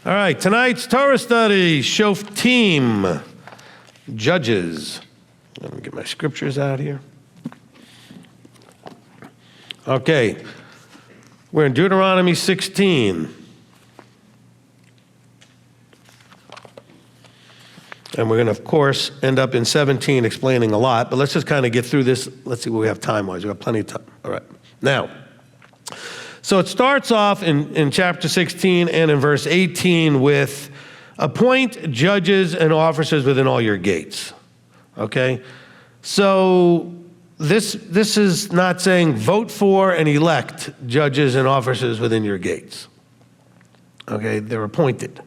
All right, tonight's Torah study, Shoftim, Judges. Let me get my scriptures out here. Okay, we're in Deuteronomy 16. And we're going to, of course, end up in 17 explaining a lot, but let's just kind of get through this. Let's see what we have time-wise. We've got plenty of time. All right. Now, so it starts off in chapter 16 and in verse 18 with, appoint judges and officers within all your gates. Okay? So this is not saying vote for and elect judges and officers within your gates. Okay? They're appointed.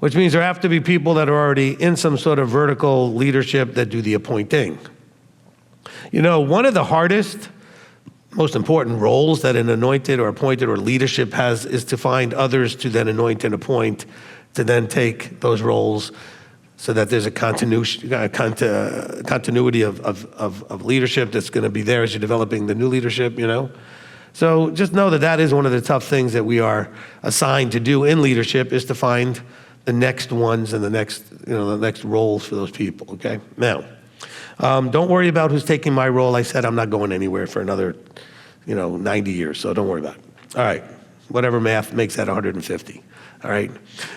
Which means there have to be people that are already in some sort of vertical leadership that do the appointing. You know, one of the hardest, most important roles that an anointed or appointed or leadership has is to find others to then anoint and appoint, to then take those roles so that there's a continuity of leadership that's going to be there as you're developing the new leadership, you know. So just know that that is one of the tough things that we are assigned to do in leadership, is to find the next ones and the next roles for those people, okay? Now, don't worry about who's taking my role. I said I'm not going anywhere for another, 90 years, so don't worry about it. All right, whatever math makes that 150, all right?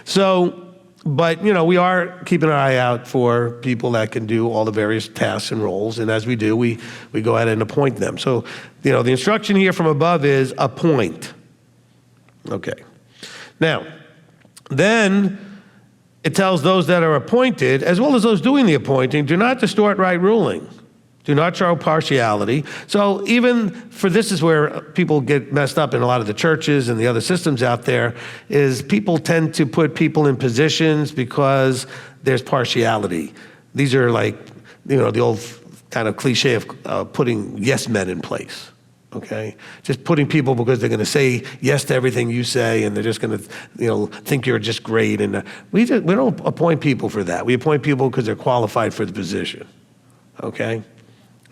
So, but, we are keeping an eye out for people that can do all the various tasks and roles, and as we do, we go ahead and appoint them. So, the instruction here from above is appoint, okay? Now, then, it tells those that are appointed, as well as those doing the appointing, do not distort right ruling. Do not show partiality. So even for this is where people get messed up in a lot of the churches and the other systems out there, is people tend to put people in positions because there's partiality. These are like, the old kind of cliche of putting yes men in place. Okay, just putting people because they're going to say yes to everything you say, and they're just going to, think you're just great. And we don't appoint people for that. We appoint people because they're qualified for the position. Okay,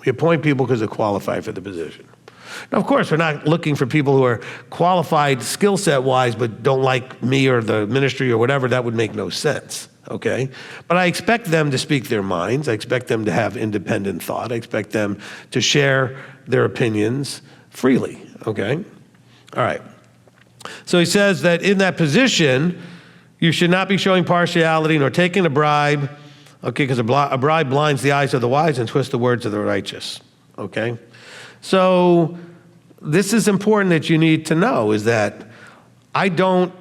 we appoint people because they're qualified for the position. Now, of course, we're not looking for people who are qualified skill set wise, but don't like me or the ministry or whatever. That would make no sense. Okay, but I expect them to speak their minds. I expect them to have independent thought. I expect them to share their opinions freely, okay? All right. So he says that in that position, you should not be showing partiality nor taking a bribe, okay, because a bribe blinds the eyes of the wise and twists the words of the righteous, okay? So this is important that you need to know, is that I don't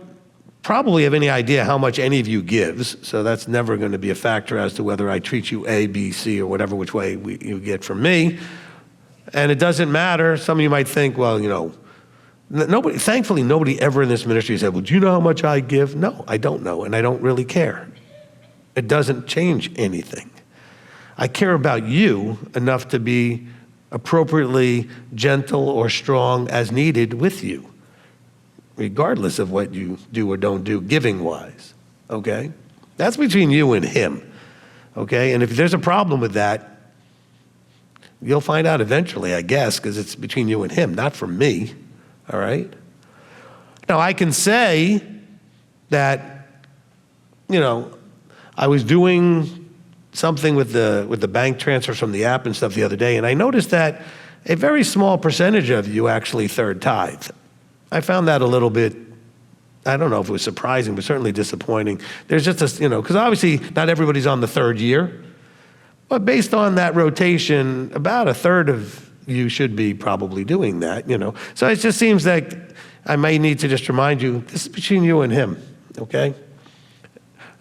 probably have any idea how much any of you gives, so that's never going to be a factor as to whether I treat you A, B, C, or whatever which way you get from me. And it doesn't matter. Some of you might think, well, thankfully nobody ever in this ministry said, well, do you know how much I give? No, I don't know, and I don't really care. It doesn't change anything. I care about you enough to be appropriately gentle or strong as needed with you, regardless of what you do or don't do giving-wise, okay? That's between you and him, okay? And if there's a problem with that, you'll find out eventually, I guess, because it's between you and him, not from me, all right? Now, I can say that, I was doing something with the bank transfers from the app and stuff the other day, and I noticed that a very small percentage of you actually third tithe. I found that a little bit, I don't know if it was surprising, but certainly disappointing. There's just a, because obviously not everybody's on the third year, but based on that rotation, about a third of you should be probably doing that, So it just seems like I may need to just remind you, this is between you and him, okay?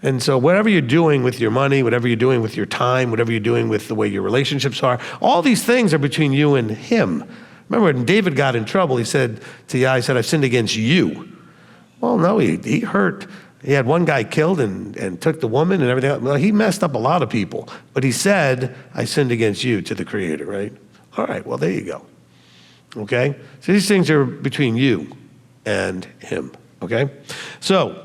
And so whatever you're doing with your money, whatever you're doing with your time, whatever you're doing with the way your relationships are, all these things are between you and him. Remember when David got in trouble, he said to Yah, I've sinned against you. Well, no, he hurt. He had one guy killed and took the woman and everything else. Well, he messed up a lot of people. But he said, I sinned against you to the Creator, right? All right, well, there you go. Okay? So these things are between you and him, okay? So,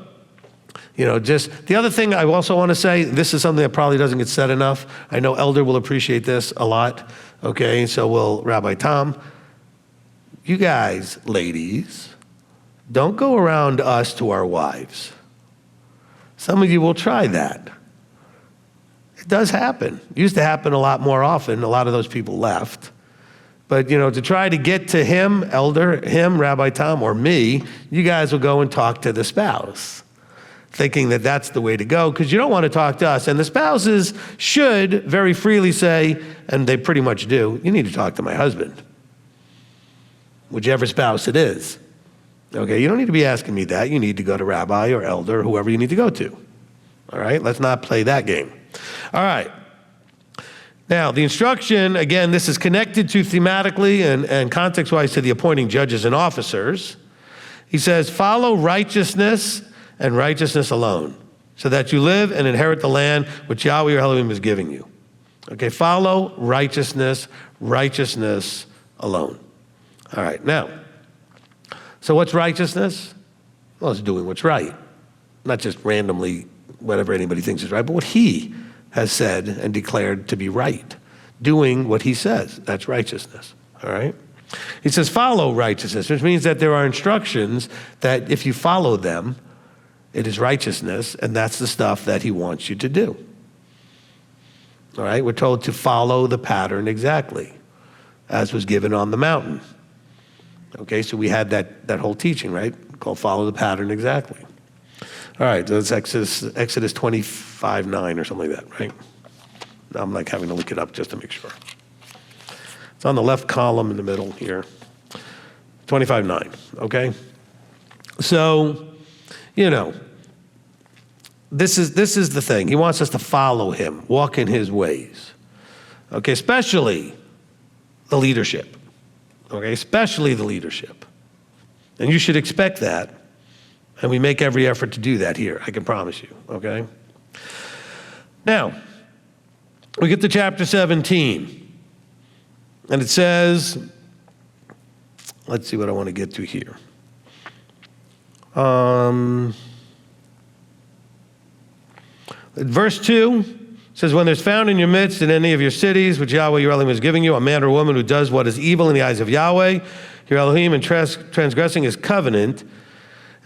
just the other thing I also want to say, this is something that probably doesn't get said enough. I know Elder will appreciate this a lot, okay? So will Rabbi Tom. You guys, ladies, don't go around us to our wives, Some of you will try that. It does happen. It used to happen a lot more often. A lot of those people left. But, to try to get to him, elder, him, Rabbi Tom, or me, you guys will go and talk to the spouse, thinking that that's the way to go, because you don't want to talk to us. And the spouses should very freely say, and they pretty much do, you need to talk to my husband, whichever spouse it is. Okay, you don't need to be asking me that. You need to go to rabbi or elder, whoever you need to go to. All right, let's not play that game. All right. Now, the instruction, again, this is connected to thematically and context-wise to the appointing judges and officers. He says, follow righteousness and righteousness alone, so that you live and inherit the land which Yahweh your Elohim is giving you. Okay, follow righteousness, righteousness alone. All right, now, so what's righteousness? Well, it's doing what's right. Not just randomly whatever anybody thinks is right, but what he has said and declared to be right. Doing what he says, that's righteousness, all right? He says follow righteousness, which means that there are instructions that if you follow them, it is righteousness, and that's the stuff that he wants you to do. All right, we're told to follow the pattern exactly, as was given on the mountain. Okay, so we had that whole teaching, right, called follow the pattern exactly. All right, so it's Exodus 25:9 or something like that, right? Now I'm having to look it up just to make sure. It's on the left column in the middle here. 25:9, okay? So, this is the thing. He wants us to follow him, walk in his ways. Okay, especially the leadership. Okay, especially the leadership. And you should expect that. And we make every effort to do that here, I can promise you, okay? Now, we get to chapter 17. And it says, let's see what I want to get to here. Verse 2 says, when there's found in your midst in any of your cities, which Yahweh your Elohim is giving you, a man or woman who does what is evil in the eyes of Yahweh, your Elohim, and transgressing his covenant,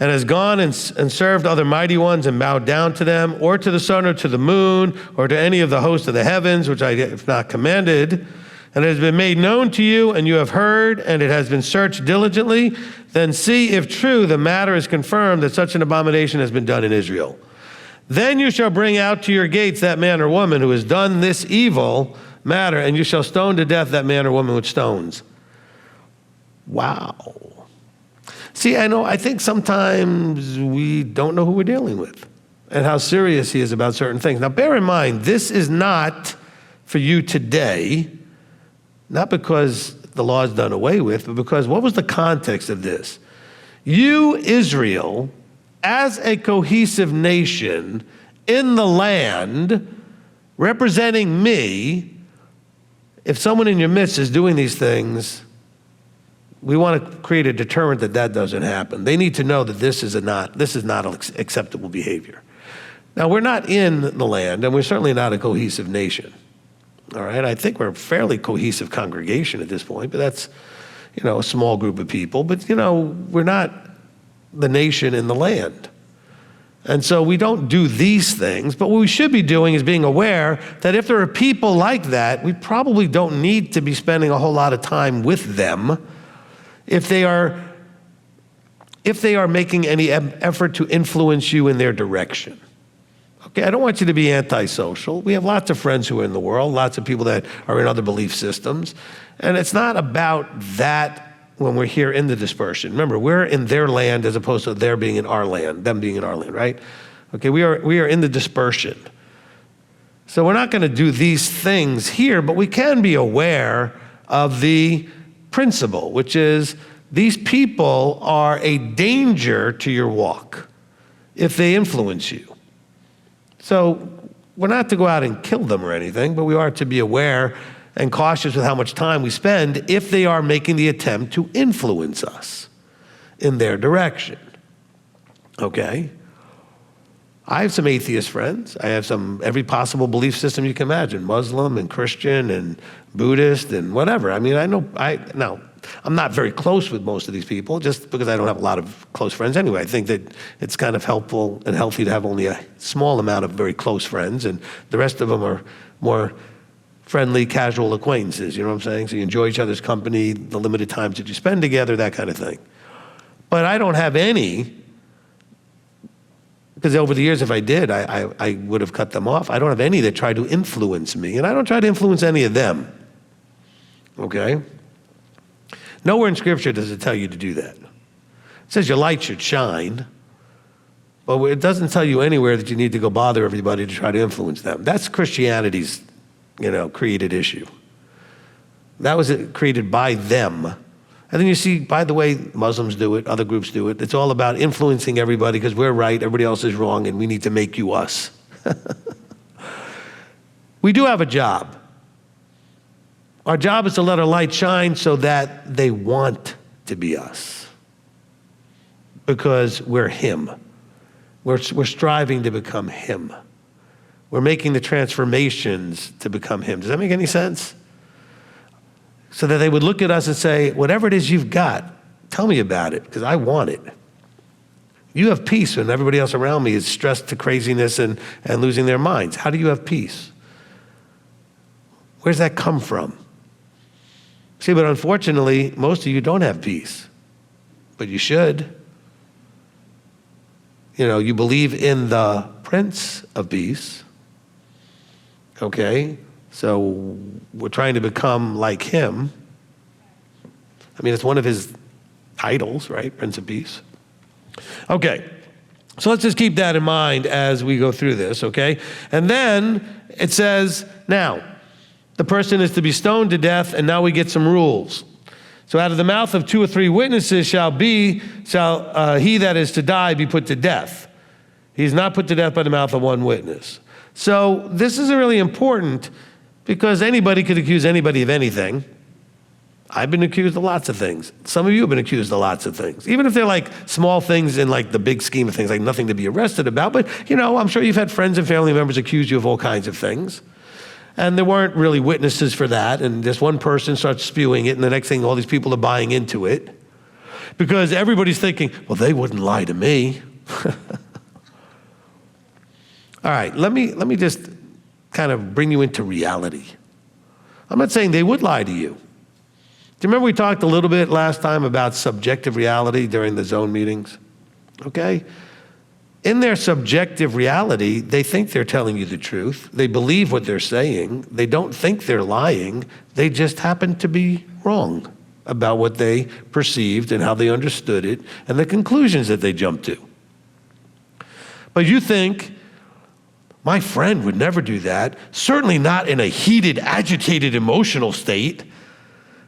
and has gone and served other mighty ones and bowed down to them, or to the sun, or to the moon, or to any of the hosts of the heavens, which I have not commanded, and it has been made known to you, and you have heard, and it has been searched diligently, then see if true the matter is confirmed that such an abomination has been done in Israel. Then you shall bring out to your gates that man or woman who has done this evil matter, and you shall stone to death that man or woman with stones. Wow. See, I think sometimes we don't know who we're dealing with and how serious he is about certain things. Now, bear in mind, this is not for you today, not because the law is done away with, but because what was the context of this? You, Israel, as a cohesive nation in the land, representing me, if someone in your midst is doing these things, we want to create a deterrent that doesn't happen. They need to know that this is not acceptable behavior. Now, we're not in the land, and we're certainly not a cohesive nation. All right, I think we're a fairly cohesive congregation at this point, but that's, a small group of people. But, we're not the nation in the land. And so we don't do these things, but what we should be doing is being aware that if there are people like that, we probably don't need to be spending a whole lot of time with them if they are making any effort to influence you in their direction. Okay, I don't want you to be antisocial. We have lots of friends who are in the world, lots of people that are in other belief systems, and it's not about that when we're here in the dispersion. Remember, we're in their land as opposed to their being in our land, them being in our land, right? Okay, we are in the dispersion. So we're not going to do these things here, but we can be aware of the principle, which is these people are a danger to your walk if they influence you. So we're not to go out and kill them or anything, but we are to be aware and cautious with how much time we spend if they are making the attempt to influence us in their direction. Okay? I have some atheist friends. I have every possible belief system you can imagine, Muslim and Christian and Buddhist and whatever. I mean, now, I'm not very close with most of these people, just because I don't have a lot of close friends anyway. I think that it's kind of helpful and healthy to have only a small amount of very close friends, and the rest of them are more friendly, casual acquaintances, you know what I'm saying? So you enjoy each other's company, the limited times that you spend together, that kind of thing. But I don't have any, because over the years, if I did, I would have cut them off. I don't have any that try to influence me, and I don't try to influence any of them, okay? Nowhere in Scripture does it tell you to do that. It says your light should shine, but it doesn't tell you anywhere that you need to go bother everybody to try to influence them. That's Christianity's, created issue. That was created by them. And then you see, by the way, Muslims do it, other groups do it. It's all about influencing everybody because we're right, everybody else is wrong, and we need to make you us. We do have a job. Our job is to let our light shine so that they want to be us. Because we're Him. We're striving to become Him. We're making the transformations to become Him. Does that make any sense? So that they would look at us and say, whatever it is you've got, tell me about it, because I want it. You have peace when everybody else around me is stressed to craziness and losing their minds. How do you have peace? Where's that come from? See, but unfortunately, most of you don't have peace, but you should. You believe in the Prince of Peace, okay? So we're trying to become like Him. I mean, it's one of His titles, right? Prince of Peace. Okay, so let's just keep that in mind as we go through this, okay? And then it says, now, the person is to be stoned to death, and now we get some rules. So out of the mouth of 2 or 3 witnesses shall he that is to die be put to death. He's not put to death by the mouth of one witness. So this is really important because anybody could accuse anybody of anything. I've been accused of lots of things. Some of you have been accused of lots of things, even if they're like small things in like the big scheme of things, like nothing to be arrested about. But I'm sure you've had friends and family members accuse you of all kinds of things. And there weren't really witnesses for that. And this one person starts spewing it, and the next thing, all these people are buying into it. Because everybody's thinking, well, they wouldn't lie to me. All right, let me just kind of bring you into reality. I'm not saying they would lie to you. Do you remember we talked a little bit last time about subjective reality during the zone meetings? Okay? In their subjective reality, they think they're telling you the truth. They believe what they're saying. They don't think they're lying. They just happen to be wrong about what they perceived and how they understood it and the conclusions that they jumped to. But you think, my friend would never do that, certainly not in a heated, agitated, emotional state.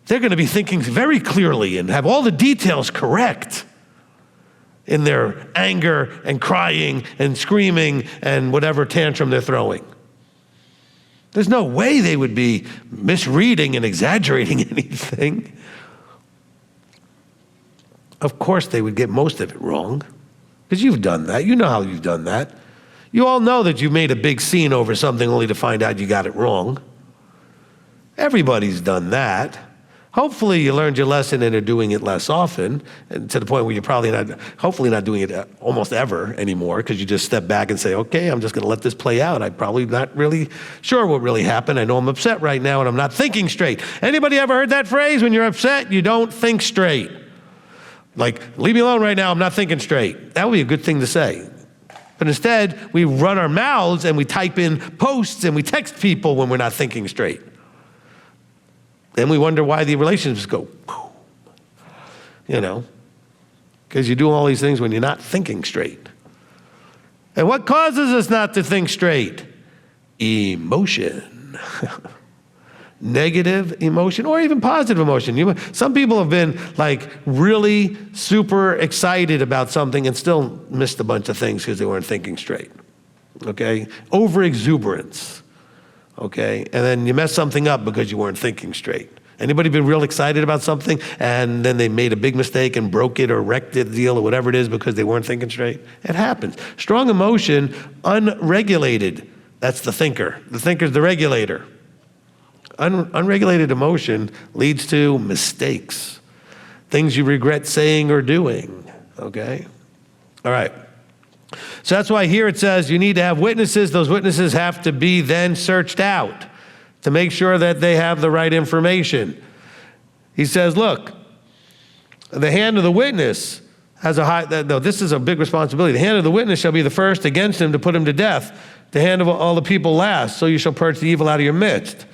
They're going to be thinking very clearly and have all the details correct in their anger and crying and screaming and whatever tantrum they're throwing. There's no way they would be misreading and exaggerating anything. Of course they would get most of it wrong, because you've done that. You know how you've done that. You all know that you made a big scene over something only to find out you got it wrong. Everybody's done that. Hopefully you learned your lesson and are doing it less often, and to the point where you're probably hopefully not doing it almost ever anymore, because you just step back and say, okay, I'm just going to let this play out. I'm probably not really sure what really happened. I know I'm upset right now and I'm not thinking straight. Anybody ever heard that phrase? When you're upset, you don't think straight. Like, leave me alone right now, I'm not thinking straight. That would be a good thing to say. But instead, we run our mouths and we type in posts and we text people when we're not thinking straight. Then we wonder why the relationships go, because you're doing all these things when you're not thinking straight. And what causes us not to think straight? Emotion. Negative emotion or even positive emotion. Some people have been like really super excited about something and still missed a bunch of things because they weren't thinking straight. Okay? Over exuberance. Okay? And then you mess something up because you weren't thinking straight. Anybody been real excited about something and then they made a big mistake and broke it or wrecked the deal or whatever it is because they weren't thinking straight? It happens. Strong emotion, unregulated. That's the thinker. The thinker's the regulator. Unregulated emotion leads to mistakes, things you regret saying or doing, okay? All right. So that's why here it says you need to have witnesses. Those witnesses have to be then searched out to make sure that they have the right information. He says, look, the hand of the witness has this is a big responsibility. The hand of the witness shall be the first against him to put him to death. The hand of all the people last, so you shall purge the evil out of your midst.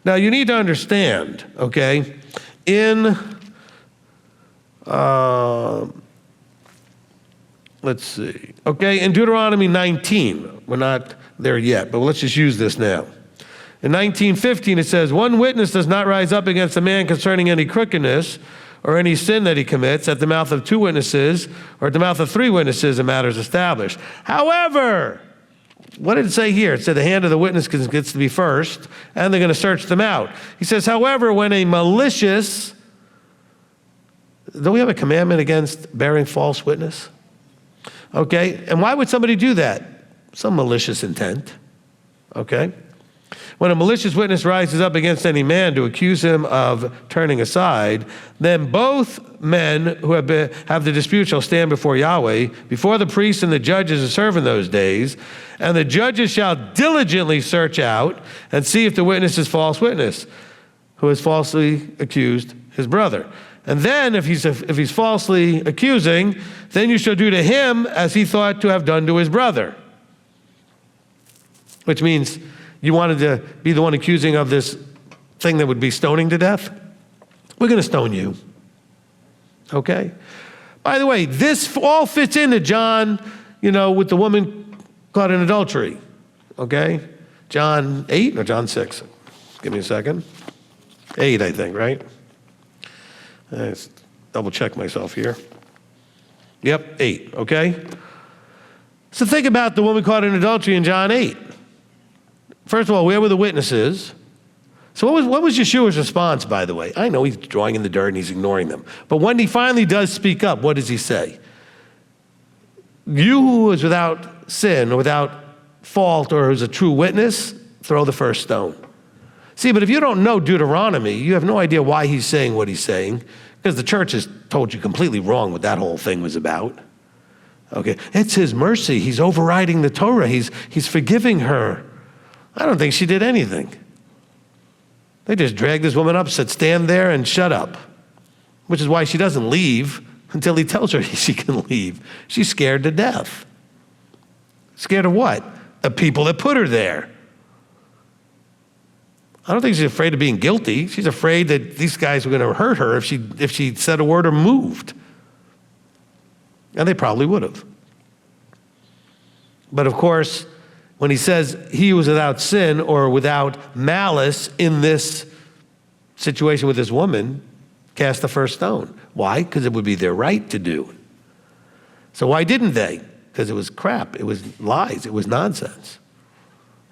Now you need to understand, okay, let's see. Okay, in Deuteronomy 19, we're not there yet, but let's just use this now. In 19:15, it says, one witness does not rise up against a man concerning any crookedness or any sin that he commits at the mouth of 2 witnesses or at the mouth of 3 witnesses, a matter is established. However, what did it say here? It said the hand of the witness gets to be first, and they're going to search them out. He says, however, when a malicious, don't we have a commandment against bearing false witness? Okay, and why would somebody do that? Some malicious intent, okay? When a malicious witness rises up against any man to accuse him of turning aside, then both men who have the dispute shall stand before Yahweh, before the priests and the judges who serve in those days, and the judges shall diligently search out and see if the witness is false witness, who has falsely accused his brother. And then if he's falsely accusing, then you shall do to him as he thought to have done to his brother. Which means you wanted to be the one accusing of this thing that would be stoning to death? We're going to stone you. Okay? By the way, this all fits into John, with the woman caught in adultery. Okay? John 8 or John 6? Give me a second. 8, I think, right? Let's double check myself here. Yep, 8, okay? So think about the woman caught in adultery in John 8. First of all, where were the witnesses? So what was Yeshua's response, by the way? I know he's drawing in the dirt and he's ignoring them. But when he finally does speak up, what does he say? You who is without sin or without fault or is a true witness, throw the first stone. See, but if you don't know Deuteronomy, you have no idea why he's saying what he's saying, because the church has told you completely wrong what that whole thing was about. Okay, it's his mercy. He's overriding the Torah. He's forgiving her. I don't think she did anything. They just dragged this woman up, said, stand there and shut up, which is why she doesn't leave until he tells her she can leave. She's scared to death. Scared of what? The people that put her there. I don't think she's afraid of being guilty. She's afraid that these guys were going to hurt her if she said a word or moved. And they probably would have. But of course, when he says he was without sin or without malice in this situation with this woman, cast the first stone. Why? Because it would be their right to do. So why didn't they? Because it was crap. It was lies. It was nonsense.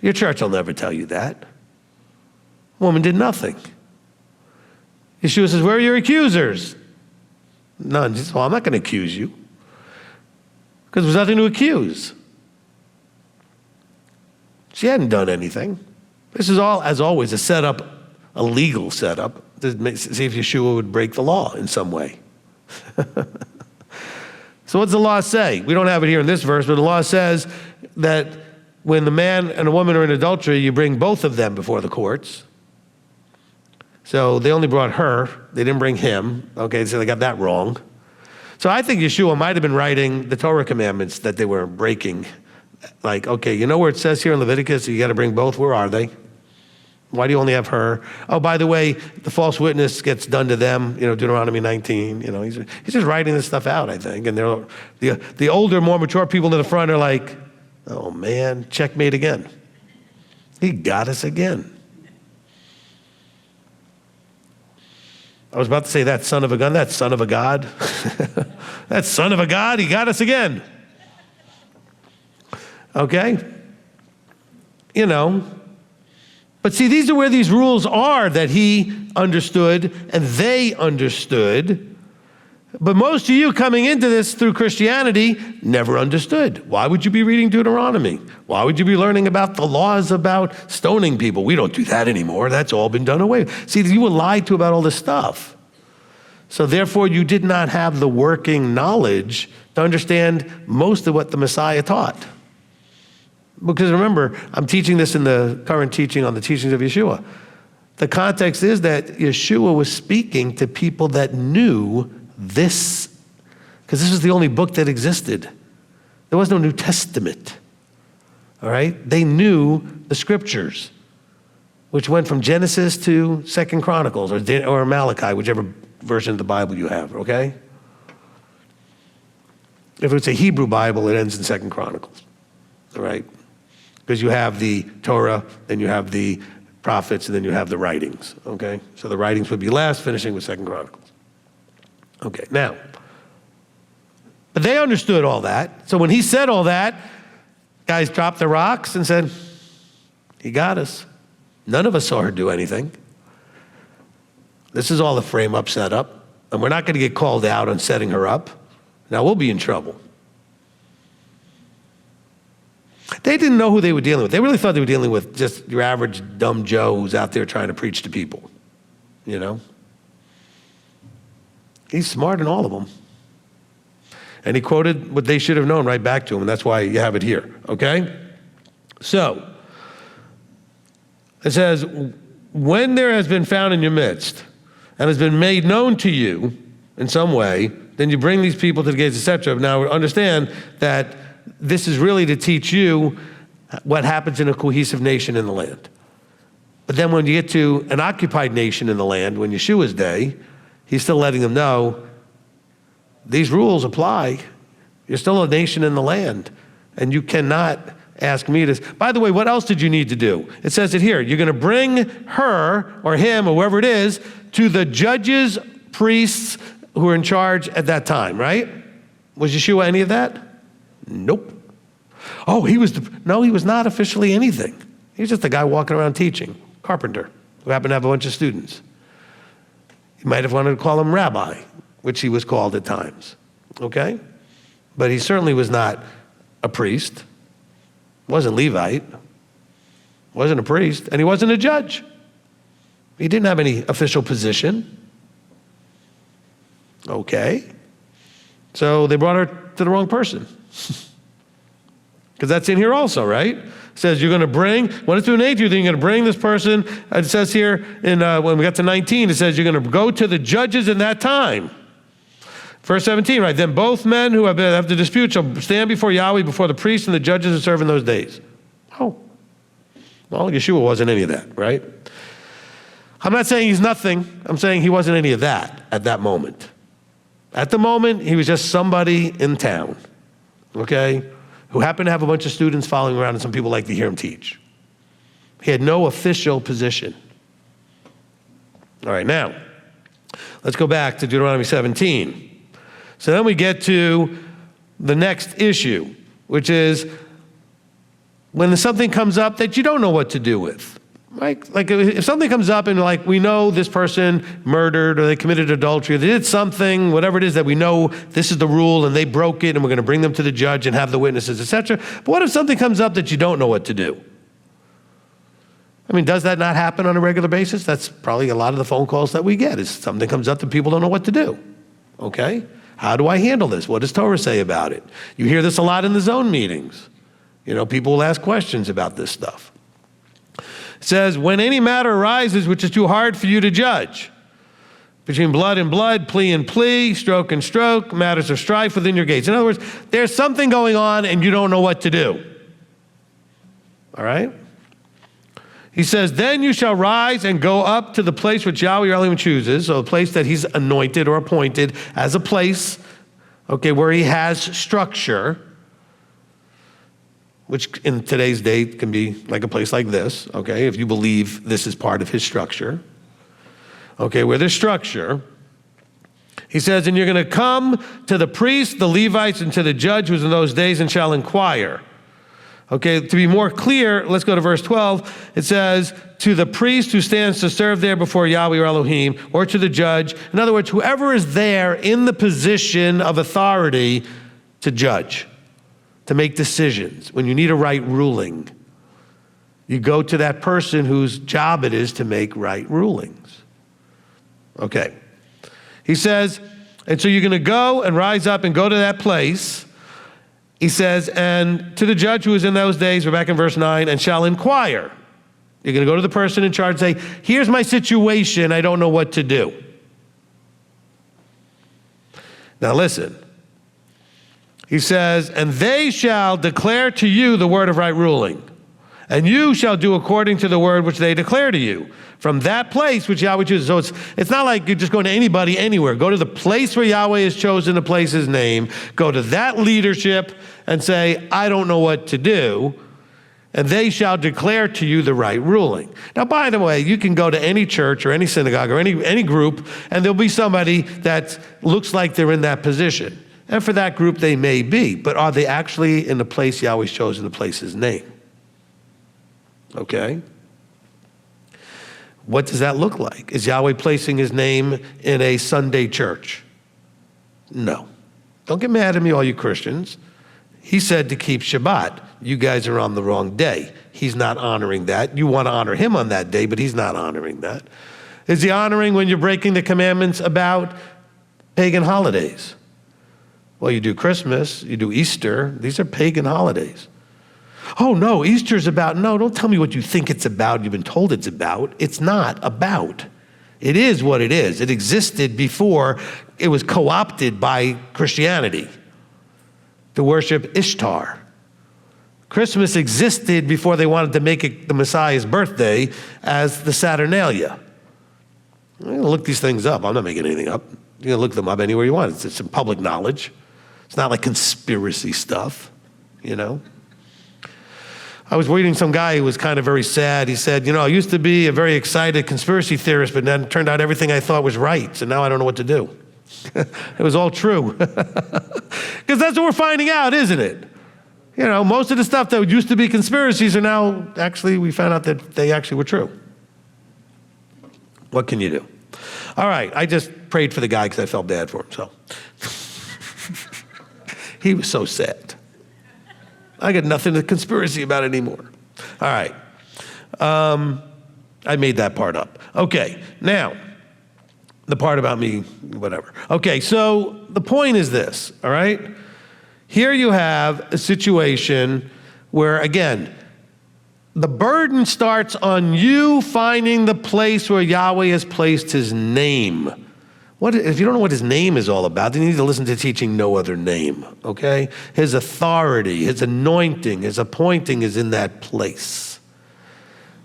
Your church will never tell you that. Woman did nothing. Yeshua says, where are your accusers? None. He says, well, I'm not going to accuse you. Because there's nothing to accuse. She hadn't done anything. This is all, as always, a setup, a legal setup, to see if Yeshua would break the law in some way. So what does the law say? We don't have it here in this verse, but the law says that when the man and a woman are in adultery, you bring both of them before the courts. So they only brought her. They didn't bring him. Okay, so they got that wrong. So I think Yeshua might have been writing the Torah commandments that they were breaking. Like, okay, you know where it says here in Leviticus, you got to bring both? Where are they? Why do you only have her? Oh, by the way, the false witness gets done to them, Deuteronomy 19. He's just writing this stuff out, I think. And the older, more mature people in the front are like, oh man, checkmate again. He got us again. I was about to say that son of a gun, that son of a God. That son of a God, he got us again. Okay? But see, these are where these rules are that he understood and they understood. But most of you coming into this through Christianity never understood. Why would you be reading Deuteronomy? Why would you be learning about the laws about stoning people? We don't do that anymore. That's all been done away with. See, you were lied to about all this stuff. So therefore, you did not have the working knowledge to understand most of what the Messiah taught. Because remember, I'm teaching this in the current teaching on the teachings of Yeshua. The context is that Yeshua was speaking to people that knew this, because this was the only book that existed. There was no New Testament, all right? They knew the scriptures, which went from Genesis to 2 Chronicles or Malachi, whichever version of the Bible you have, okay? If it's a Hebrew Bible, it ends in 2 Chronicles, all right? Because you have the Torah, then you have the prophets, and then you have the writings, okay? So the writings would be last, finishing with 2 Chronicles. Okay, now, but they understood all that. So when he said all that, guys dropped the rocks and said, he got us. None of us saw her do anything. This is all a frame up, set up, and we're not going to get called out on setting her up. Now we'll be in trouble. They didn't know who they were dealing with. They really thought they were dealing with just your average dumb Joe who's out there trying to preach to people, you know? He's smart in all of them. And he quoted what they should have known right back to him, and that's why you have it here, okay? So, it says, when there has been found in your midst and has been made known to you in some way, then you bring these people to the gates, etc. Now, understand that this is really to teach you what happens in a cohesive nation in the land. But then when you get to an occupied nation in the land, when Yeshua's day, he's still letting them know, these rules apply. You're still a nation in the land, and you cannot ask me to. By the way, what else did you need to do? It says it here. You're going to bring her or him or whoever it is to the judges, priests who are in charge at that time, right? Was Yeshua any of that? Nope. Oh, he was not officially anything. He was just a guy walking around teaching, carpenter, who happened to have a bunch of students. You might have wanted to call him rabbi, which he was called at times, okay? But he certainly was not a priest, wasn't Levite, wasn't a priest, and he wasn't a judge. He didn't have any official position. Okay. So they brought her to the wrong person. Because that's in here also, right? It says you're going to bring, when it's to an age, you're going to bring this person. It says here, when we got to 19, it says you're going to go to the judges in that time. Verse 17, right? Then both men who have the dispute shall stand before Yahweh, before the priests and the judges who serve in those days. Oh. Well, Yeshua wasn't any of that, right? I'm not saying he's nothing. I'm saying he wasn't any of that at that moment. At the moment, he was just somebody in town, okay, who happened to have a bunch of students following around and some people like to hear him teach. He had no official position. All right, now, let's go back to Deuteronomy 17. So then we get to the next issue, which is when something comes up that you don't know what to do with. Right? Like if something comes up and like we know this person murdered or they committed adultery, or they did something, whatever it is that we know this is the rule and they broke it and we're going to bring them to the judge and have the witnesses, etc. But what if something comes up that you don't know what to do? I mean, does that not happen on a regular basis? That's probably a lot of the phone calls that we get is something comes up that people don't know what to do. Okay? How do I handle this? What does Torah say about it? You hear this a lot in the zone meetings. You know, people will ask questions about this stuff. It says, when any matter arises which is too hard for you to judge, between blood and blood, plea and plea, stroke and stroke, matters of strife within your gates. In other words, there's something going on and you don't know what to do. All right? He says, then you shall rise and go up to the place which Yahweh your Elohim chooses, so a place that he's anointed or appointed as a place, okay, where he has structure, which in today's day can be like a place like this, okay, if you believe this is part of his structure. Okay, where there's structure, he says, and you're going to come to the priests, the Levites, and to the judge who was in those days and shall inquire. Okay, to be more clear, let's go to verse 12. It says, to the priest who stands to serve there before Yahweh or Elohim, or to the judge. In other words, whoever is there in the position of authority to judge, to make decisions. When you need a right ruling, you go to that person whose job it is to make right rulings. Okay. He says, and so you're going to go and rise up and go to that place. He says, and to the judge who is in those days, we're back in verse 9, and shall inquire. You're going to go to the person in charge and say, here's my situation, I don't know what to do. Now listen. He says, and they shall declare to you the word of right ruling, and you shall do according to the word which they declare to you. From that place which Yahweh chooses. So it's not like you're just going to anybody anywhere. Go to the place where Yahweh has chosen to place his name. Go to that leadership and say, I don't know what to do. And they shall declare to you the right ruling. Now, by the way, you can go to any church or any synagogue or any group, and there'll be somebody that looks like they're in that position. And for that group, they may be. But are they actually in the place Yahweh's chosen to place his name? Okay? What does that look like? Is Yahweh placing his name in a Sunday church? No. Don't get mad at me, all you Christians. He said to keep Shabbat. You guys are on the wrong day. He's not honoring that. You want to honor him on that day, but he's not honoring that. Is he honoring when you're breaking the commandments about pagan holidays? Well, you do Christmas, you do Easter. These are pagan holidays. Oh, no, Easter's about, no, don't tell me what you think it's about, you've been told it's about. It's not about. It is what it is. It existed before it was co-opted by Christianity to worship Ishtar. Christmas existed before they wanted to make it the Messiah's birthday as the Saturnalia. I'm going to look these things up. I'm not making anything up. You can look them up anywhere you want. It's some public knowledge. It's not like conspiracy stuff, you know. I was reading some guy who was kind of very sad. He said, I used to be a very excited conspiracy theorist, but then it turned out everything I thought was right, so now I don't know what to do. It was all true. Because that's what we're finding out, isn't it? Most of the stuff that used to be conspiracies are now, actually, we found out that they actually were true. What can you do? All right, I just prayed for the guy because I felt bad for him, so. He was so sad. I got nothing to conspiracy about anymore. All right. I made that part up. Okay, now, the part about me, whatever. Okay, so the point is this, all right? Here you have a situation where, again, the burden starts on you finding the place where Yahweh has placed his name. If you don't know what his name is all about, then you need to listen to teaching no other name, okay? His authority, his anointing, his appointing is in that place.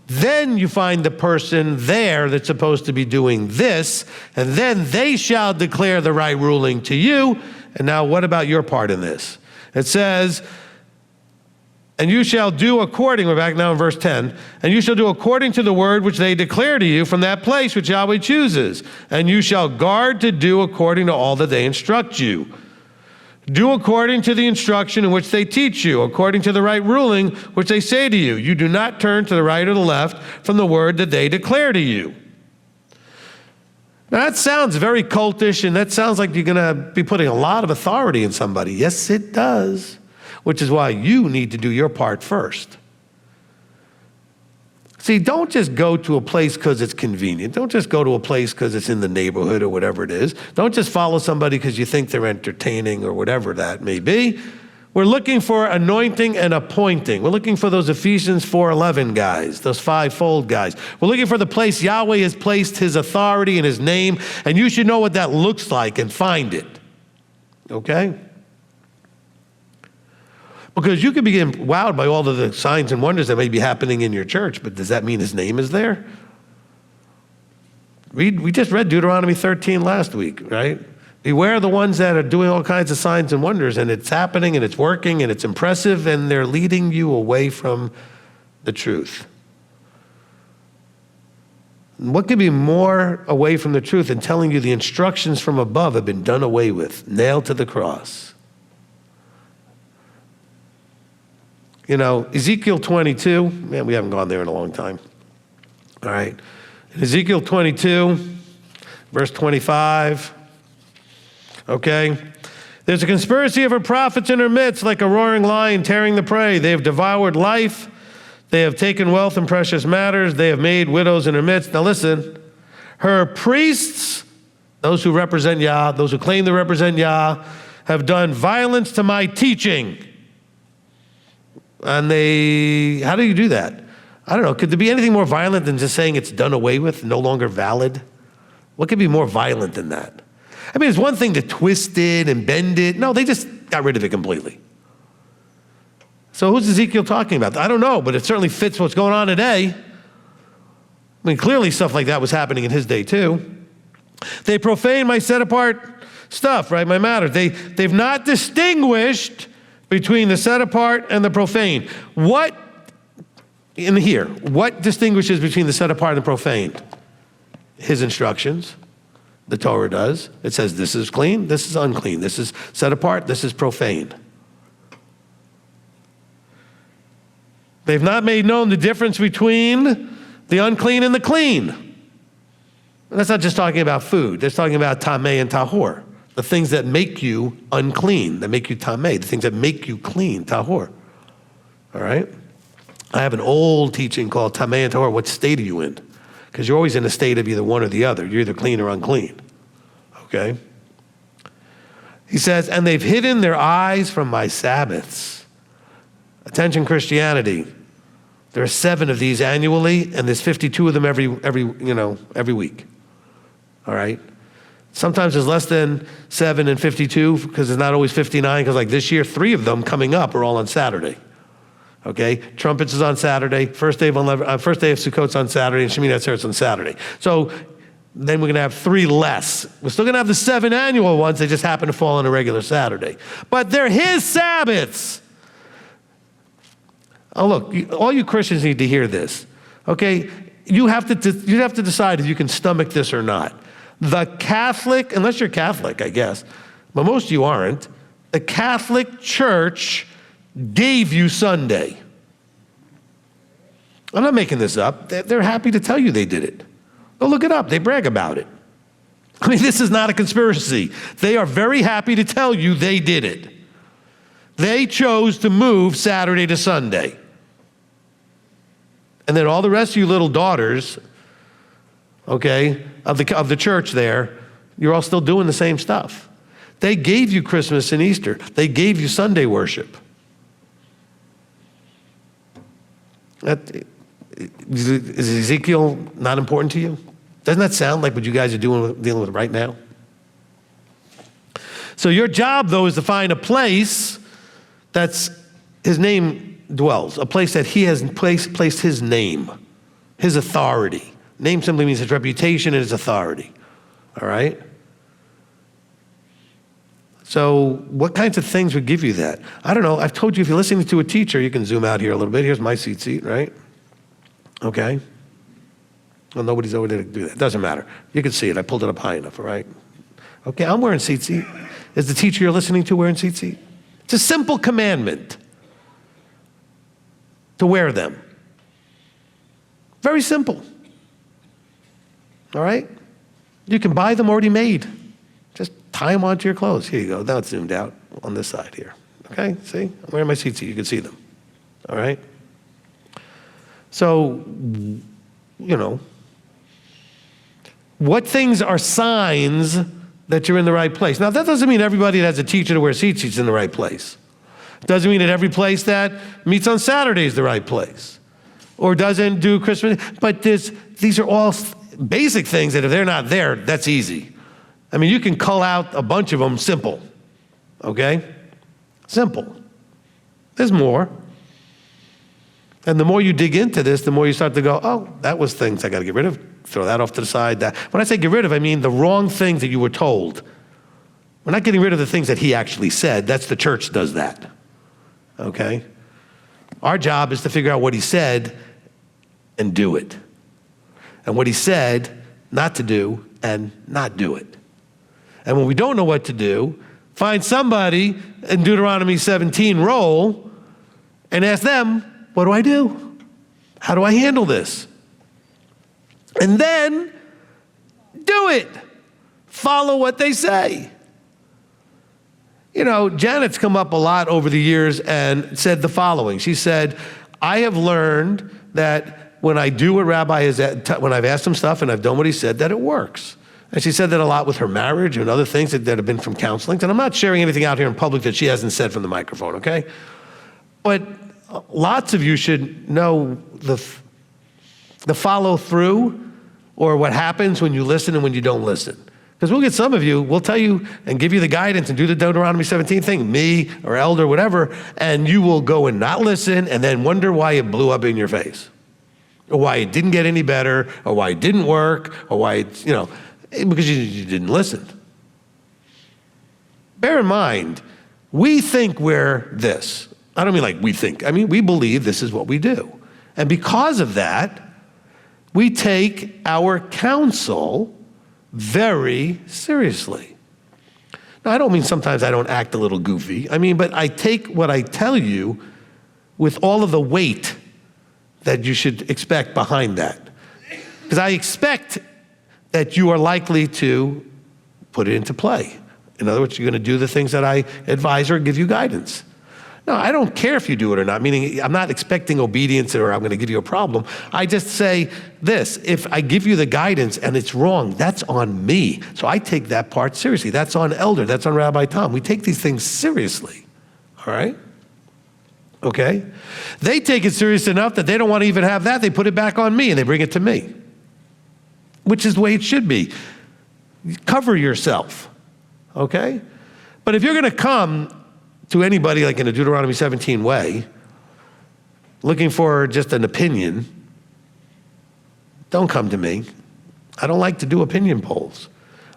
Then you find the person there that's supposed to be doing this, and then they shall declare the right ruling to you. And now what about your part in this? It says, and you shall do according, we're back now in verse 10, and you shall do according to the word which they declare to you from that place which Yahweh chooses. And you shall guard to do according to all that they instruct you. Do according to the instruction in which they teach you, according to the right ruling which they say to you. You do not turn to the right or the left from the word that they declare to you. Now that sounds very cultish, and that sounds like you're going to be putting a lot of authority in somebody. Yes, it does. Which is why you need to do your part first. See, don't just go to a place because it's convenient. Don't just go to a place because it's in the neighborhood or whatever it is. Don't just follow somebody because you think they're entertaining or whatever that may be. We're looking for anointing and appointing. We're looking for those Ephesians 4:11 guys, those fivefold guys. We're looking for the place Yahweh has placed his authority and his name, and you should know what that looks like and find it. Okay? Because you could be wowed by all of the signs and wonders that may be happening in your church, but does that mean his name is there? We just read Deuteronomy 13 last week, right? Beware the ones that are doing all kinds of signs and wonders, and it's happening, and it's working, and it's impressive, and they're leading you away from the truth. And what could be more away from the truth than telling you the instructions from above have been done away with, nailed to the cross? Ezekiel 22, man, we haven't gone there in a long time. All right. In Ezekiel 22, verse 25, okay. There's a conspiracy of her prophets in her midst, like a roaring lion tearing the prey. They have devoured life. They have taken wealth and precious matters. They have made widows in her midst. Now listen, her priests those who represent Yah, those who claim to represent Yah, have done violence to my teaching. And how do you do that? I don't know. Could there be anything more violent than just saying it's done away with, no longer valid? What could be more violent than that? I mean, it's one thing to twist it and bend it. No, they just got rid of it completely. So who's Ezekiel talking about? I don't know, but it certainly fits what's going on today. I mean, clearly stuff like that was happening in his day too. They profane my set-apart stuff, right, my matter. They've not distinguished between the set-apart and the profane. What distinguishes between the set-apart and the profane? His instructions. The Torah does. It says this is clean, this is unclean. This is set apart, this is profane. They've not made known the difference between the unclean and the clean. And that's not just talking about food. That's talking about tameh and tahor. The things that make you unclean, that make you tameh. The things that make you clean, tahor. All right? I have an old teaching called tameh and tahor. What state are you in? Because you're always in a state of either one or the other. You're either clean or unclean. Okay? He says, and they've hidden their eyes from my Sabbaths. Attention, Christianity. There are 7 of these annually, and there's 52 of them every week. All right? Sometimes there's less than 7 and 52 because it's not always 59, because like this year, 3 of them coming up are all on Saturday. Okay, trumpets is on Saturday. First day of Sukkot's on Saturday, and Sheminat Atzeret on Saturday. So then we're going to have 3 less. We're still going to have the 7 annual ones. They just happen to fall on a regular Saturday. But they're his Sabbaths. Oh, look, all you Christians need to hear this. Okay, you have to decide if you can stomach this or not. The Catholic, unless you're Catholic, I guess, but most of you aren't. The Catholic Church gave you Sunday. I'm not making this up. They're happy to tell you they did it. Go look it up. They brag about it. I mean, this is not a conspiracy. They are very happy to tell you they did it. They chose to move Saturday to Sunday. And then all the rest of you little daughters, okay, of the church there, you're all still doing the same stuff. They gave you Christmas and Easter. They gave you Sunday worship. Is Ezekiel not important to you? Doesn't that sound like what you guys are dealing with right now? So your job, though, is to find a place that's his name dwells, a place that he has placed his name, his authority. Name simply means his reputation and his authority. All right? So what kinds of things would give you that? I don't know. I've told you, if you're listening to a teacher, you can zoom out here a little bit. Here's my seat, right? Okay. Well, nobody's over there to do that. Doesn't matter. You can see it. I pulled it up high enough, all right? Okay, I'm wearing seat. Is the teacher you're listening to wearing seat? It's a simple commandment to wear them. Very simple. All right? You can buy them already made. Just tie them onto your clothes. Here you go. Now it's zoomed out on this side here. Okay, see? I'm wearing my seat. You can see them. All right? So, what things are signs that you're in the right place? Now, that doesn't mean everybody that has a teacher to wear seats is in the right place. It doesn't mean that every place that meets on Saturday is the right place or doesn't do Christmas. But these are all basic things that if they're not there, that's easy. I mean, you can cull out a bunch of them simple, okay? Simple. There's more. And the more you dig into this, the more you start to go, oh, that was things I got to get rid of. Throw that off to the side. When I say get rid of, I mean the wrong things that you were told. We're not getting rid of the things that he actually said. That's the church does that, okay? Our job is to figure out what he said and do it. And what he said not to do and not do it. And when we don't know what to do, find somebody in Deuteronomy 17 role and ask them, what do I do? How do I handle this? And then do it. Follow what they say. Janet's come up a lot over the years and said the following. She said, I have learned that when I do what Rabbi when I've asked him stuff and I've done what he said, that it works. And she said that a lot with her marriage and other things that have been from counseling. And I'm not sharing anything out here in public that she hasn't said from the microphone, okay? But lots of you should know the follow through or what happens when you listen and when you don't listen. Because we'll get some of you, we'll tell you and give you the guidance and do the Deuteronomy 17 thing, me or elder, whatever, and you will go and not listen and then wonder why it blew up in your face, or why it didn't get any better, or why it didn't work, or why it's, because you didn't listen. Bear in mind, we think we're this. I don't mean like we think. I mean, we believe this is what we do. And because of that, we take our counsel very seriously. Now, I don't mean sometimes I don't act a little goofy. But I take what I tell you with all of the weight that you should expect behind that. Because I expect that you are likely to put it into play. In other words, you're going to do the things that I advise or give you guidance. No, I don't care if you do it or not, meaning I'm not expecting obedience or I'm going to give you a problem. I just say this: if I give you the guidance and it's wrong, that's on me. So I take that part seriously. That's on Elder. That's on Rabbi Tom. We take these things seriously, all right? Okay? They take it serious enough that they don't want to even have that. They put it back on me and they bring it to me, which is the way it should be. Cover yourself, okay? But if you're going to come to anybody like in a Deuteronomy 17 way, looking for just an opinion, don't come to me. I don't like to do opinion polls.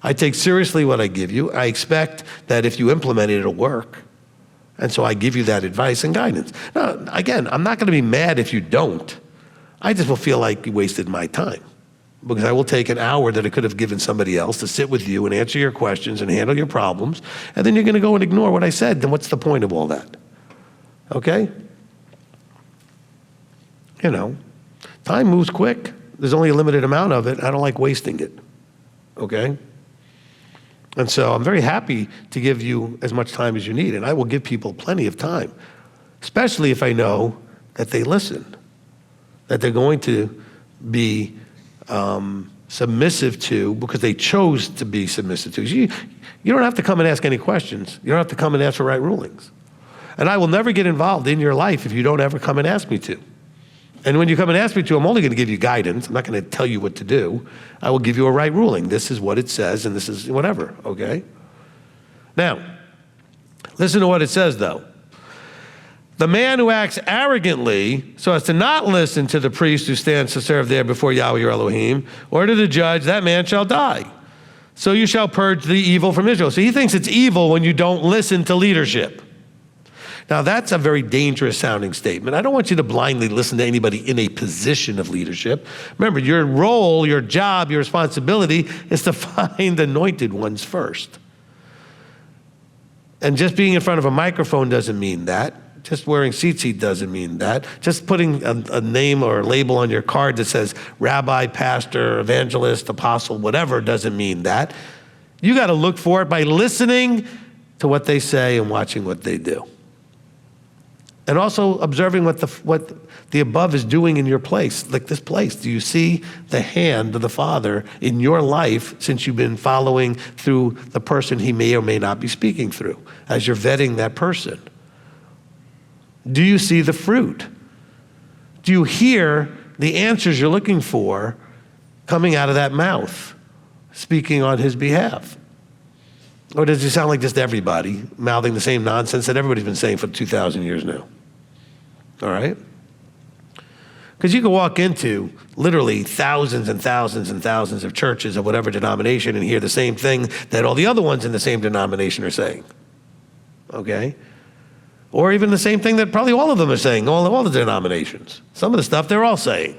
I take seriously what I give you. I expect that if you implement it, it'll work. And so I give you that advice and guidance. Now, again, I'm not going to be mad if you don't. I just will feel like you wasted my time, because I will take an hour that I could have given somebody else to sit with you and answer your questions and handle your problems, and then you're going to go and ignore what I said. Then what's the point of all that? Okay? Time moves quick. There's only a limited amount of it. I don't like wasting it. Okay? And so I'm very happy to give you as much time as you need, and I will give people plenty of time, especially if I know that they listen, that they're going to be submissive to, because they chose to be submissive to. You don't have to come and ask any questions. You don't have to come and ask for right rulings. And I will never get involved in your life if you don't ever come and ask me to. And when you come and ask me to, I'm only going to give you guidance. I'm not going to tell you what to do. I will give you a right ruling. This is what it says, and this is whatever, okay? Now, listen to what it says, though. The man who acts arrogantly so as to not listen to the priest who stands to serve there before Yahweh your Elohim, or to the judge, that man shall die. So you shall purge the evil from Israel. So he thinks it's evil when you don't listen to leadership. Now that's a very dangerous sounding statement. I don't want you to blindly listen to anybody in a position of leadership. Remember, your role, your job, your responsibility is to find anointed ones first. And just being in front of a microphone doesn't mean that. Just wearing tzitzit doesn't mean that. Just putting a name or a label on your card that says rabbi, pastor, evangelist, apostle, whatever doesn't mean that. You got to look for it by listening to what they say and watching what they do. And also observing what the above is doing in your place, like this place. Do you see the hand of the Father in your life since you've been following through the person he may or may not be speaking through, as you're vetting that person? Do you see the fruit? Do you hear the answers you're looking for coming out of that mouth, speaking on his behalf? Or does it sound like just everybody mouthing the same nonsense that everybody's been saying for 2,000 years now? All right? Because you can walk into literally thousands and thousands and thousands of churches of whatever denomination and hear the same thing that all the other ones in the same denomination are saying. Okay? Or even the same thing that probably all of them are saying, all the denominations. Some of the stuff they're all saying.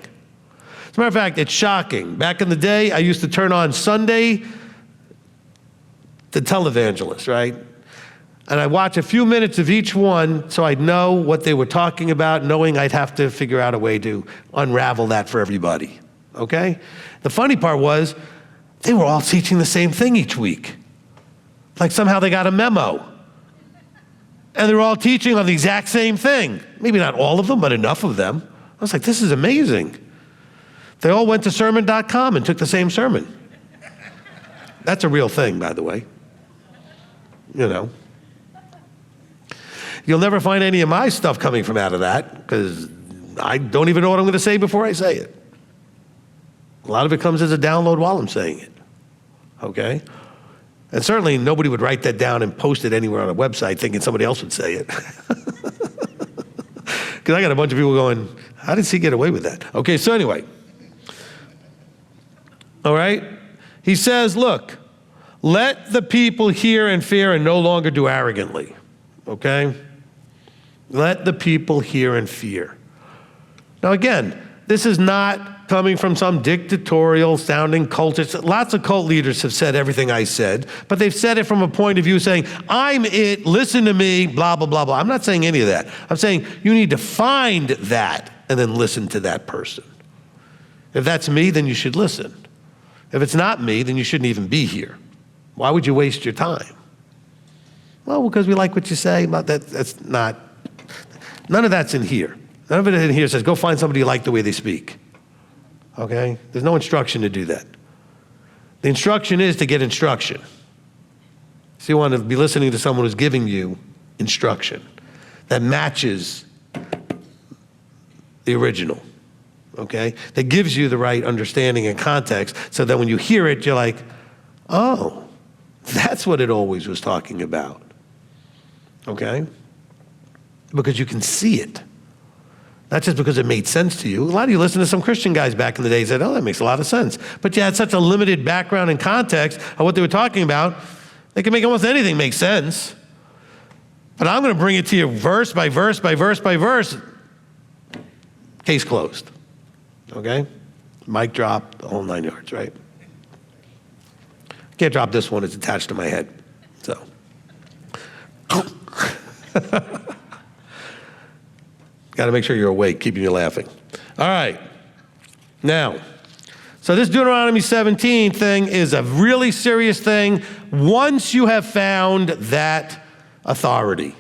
As a matter of fact, it's shocking. Back in the day, I used to turn on Sunday the televangelist, right? And I'd watch a few minutes of each one so I'd know what they were talking about, knowing I'd have to figure out a way to unravel that for everybody, okay? The funny part was they were all teaching the same thing each week. Like somehow they got a memo. And they were all teaching on the exact same thing. Maybe not all of them, but enough of them. I was like, this is amazing. They all went to sermon.com and took the same sermon. That's a real thing, by the way. You know. You'll never find any of my stuff coming from out of that, because I don't even know what I'm going to say before I say it. A lot of it comes as a download while I'm saying it. Okay? And certainly nobody would write that down and post it anywhere on a website thinking somebody else would say it. Because I got a bunch of people going, how did he get away with that? Okay, so anyway. All right? He says, look, let the people hear and fear and no longer do arrogantly. Okay? Let the people hear and fear. Now again, this is not coming from some dictatorial sounding culture. Lots of cult leaders have said everything I said, but they've said it from a point of view saying, I'm it, listen to me, blah, blah, blah, blah. I'm not saying any of that. I'm saying you need to find that and then listen to that person. If that's me, then you should listen. If it's not me, then you shouldn't even be here. Why would you waste your time? Well, because we like what you say, but that's not, none of that's in here. None of it in here says, go find somebody you like the way they speak. Okay? There's no instruction to do that. The instruction is to get instruction. So you want to be listening to someone who's giving you instruction that matches the original. Okay? That gives you the right understanding and context so that when you hear it, you're like, oh, that's what it always was talking about. Okay? Because you can see it. Not just because it made sense to you. A lot of you listen to some Christian guys back in the day and said, oh, that makes a lot of sense. But you had such a limited background and context of what they were talking about, they can make almost anything make sense. But I'm going to bring it to you verse by verse by verse by verse. Case closed. Okay? Mic drop, the whole 9 yards, right? Can't drop this one, it's attached to my head. So. Got to make sure you're awake, keeping you laughing. All right. Now, so this Deuteronomy 17 thing is a really serious thing once you have found that authority,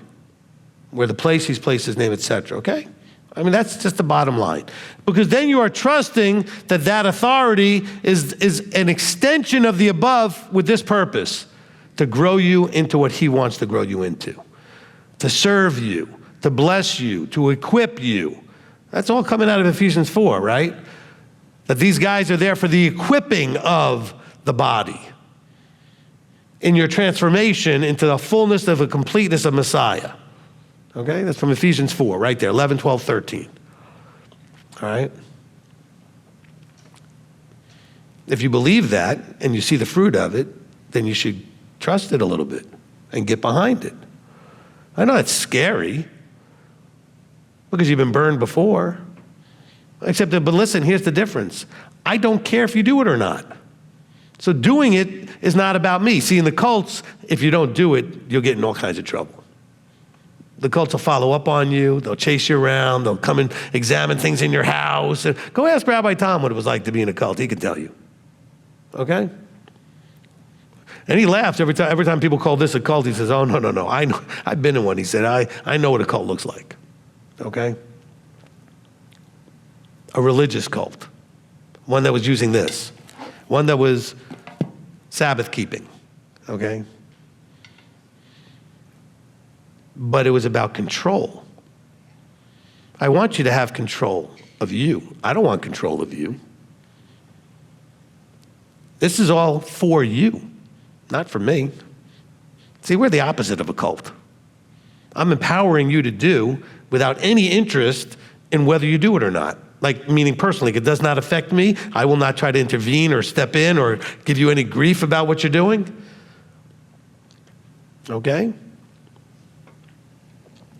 where the place he's placed his name, etc. Okay? I mean, that's just the bottom line. Because then you are trusting that that authority is an extension of the above with this purpose, to grow you into what he wants to grow you into, to serve you, to bless you, to equip you. That's all coming out of Ephesians 4, right? That these guys are there for the equipping of the body in your transformation into the fullness of a completeness of Messiah. Okay, that's from Ephesians 4, right there, 11, 12, 13. All right? If you believe that and you see the fruit of it, then you should trust it a little bit and get behind it. I know it's scary because you've been burned before. Except that, but listen, here's the difference. I don't care if you do it or not. So doing it is not about me. See, in the cults, if you don't do it, you'll get in all kinds of trouble. The cults will follow up on you. They'll chase you around. They'll come and examine things in your house. And go ask Rabbi Tom what it was like to be in a cult. He can tell you. Okay? And he laughs every time people call this a cult. He says, oh, no. I know. I've been in one. He said, I know what a cult looks like. Okay? A religious cult. One that was using this. One that was Sabbath keeping. Okay? But it was about control. I want you to have control of you. I don't want control of you. This is all for you, not for me. See, we're the opposite of a cult. I'm empowering you to do without any interest in whether you do it or not. Like, meaning personally, it does not affect me. I will not try to intervene or step in or give you any grief about what you're doing. Okay?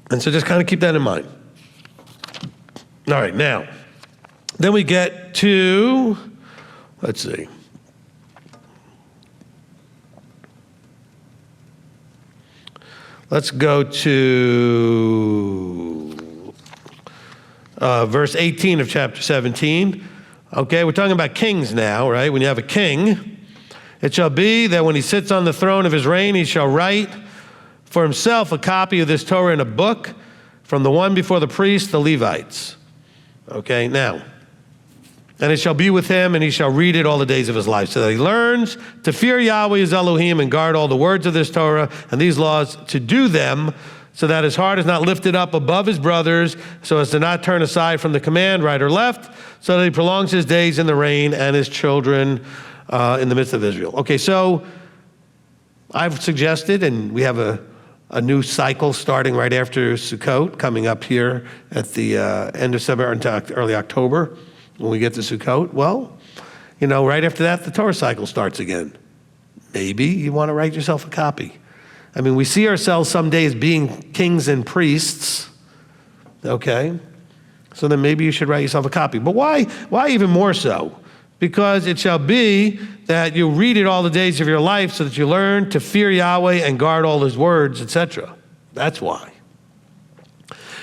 And so just kind of keep that in mind. All right, now, then we get to, let's see. Let's go to verse 18 of chapter 17. Okay, we're talking about kings now, right? When you have a king, it shall be that when he sits on the throne of his reign, he shall write for himself a copy of this Torah in a book from the one before the priests, the Levites. Okay, now, And it shall be with him, and he shall read it all the days of his life, so that he learns to fear Yahweh his Elohim and guard all the words of this Torah and these laws, to do them, so that his heart is not lifted up above his brothers, so as to not turn aside from the command, right or left, so that he prolongs his days in the reign and his children in the midst of Israel. Okay, so I've suggested, and we have a new cycle starting right after Sukkot, coming up here at the end of September into early October, when we get to Sukkot. Well, right after that, the Torah cycle starts again. Maybe you want to write yourself a copy. I mean, we see ourselves someday as being kings and priests, okay? So then maybe you should write yourself a copy. But why even more so? Because it shall be that you read it all the days of your life, so that you learn to fear Yahweh and guard all his words, etc. That's why.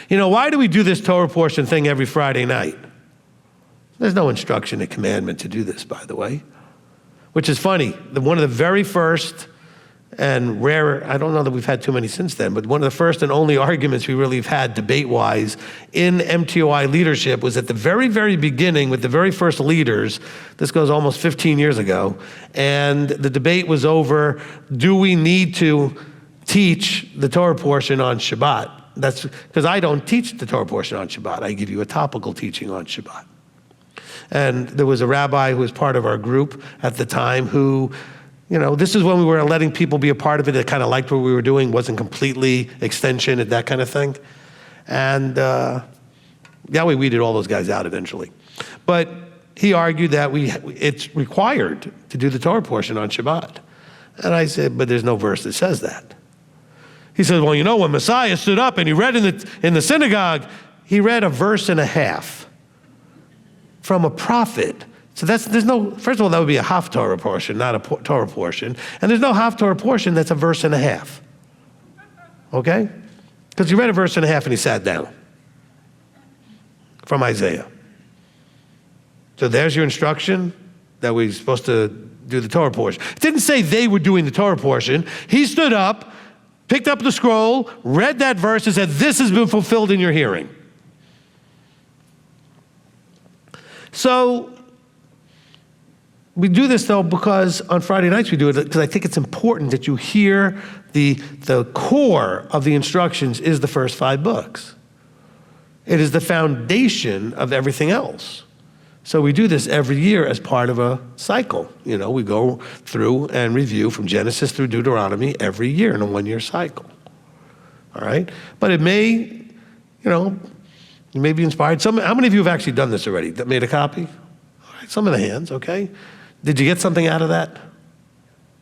Why do we do this Torah portion thing every Friday night? There's no instruction or commandment to do this, by the way, which is funny. One of the very first and rare, I don't know that we've had too many since then, but one of the first and only arguments we really have had debate-wise in MTOI leadership was at the very, very beginning with the very first leaders. This goes almost 15 years ago. And the debate was over, do we need to teach the Torah portion on Shabbat? That's because I don't teach the Torah portion on Shabbat. I give you a topical teaching on Shabbat. And there was a rabbi who was part of our group at the time who, this is when we were letting people be a part of it that kind of liked what we were doing, wasn't completely extension and that kind of thing. And we weeded all those guys out eventually. But he argued that it's required to do the Torah portion on Shabbat. And I said, but there's no verse that says that. He said, well, when Messiah stood up and he read in the synagogue, he read a verse and a half from a prophet. So first of all, that would be a Haftorah portion, not a Torah portion. And there's no Haftorah portion that's a verse and a half. Okay? Because he read a verse and a half and he sat down from Isaiah. So there's your instruction that we're supposed to do the Torah portion. It didn't say they were doing the Torah portion. He stood up, picked up the scroll, read that verse and said, this has been fulfilled in your hearing. So we do this, though, because on Friday nights we do it because I think it's important that you hear the core of the instructions is the first 5 books. It is the foundation of everything else. So we do this every year as part of a cycle. We go through and review from Genesis through Deuteronomy every year in a 1-year cycle. All right? But it may, you may be inspired. How many of you have actually done this already? That made a copy? All right, some of the hands, okay. Did you get something out of that?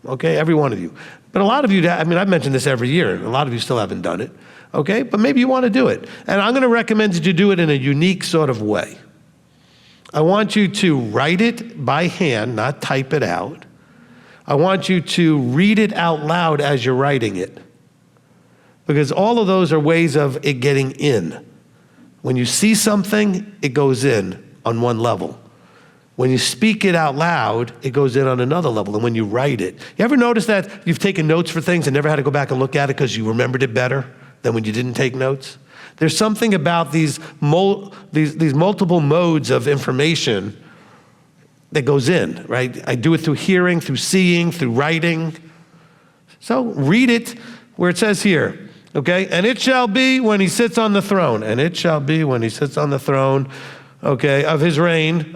Okay, every one of you. But a lot of you, I've mentioned this every year, and a lot of you still haven't done it, okay? But maybe you want to do it. And I'm going to recommend that you do it in a unique sort of way. I want you to write it by hand, not type it out. I want you to read it out loud as you're writing it. Because all of those are ways of it getting in. When you see something, it goes in on one level. When you speak it out loud, it goes in on another level. And when you write it, you ever notice that you've taken notes for things and never had to go back and look at it because you remembered it better than when you didn't take notes? There's something about these multiple modes of information that goes in, right? I do it through hearing, through seeing, through writing. So read it where it says here, okay? And it shall be when he sits on the throne. And it shall be when he sits on the throne, okay, of his reign,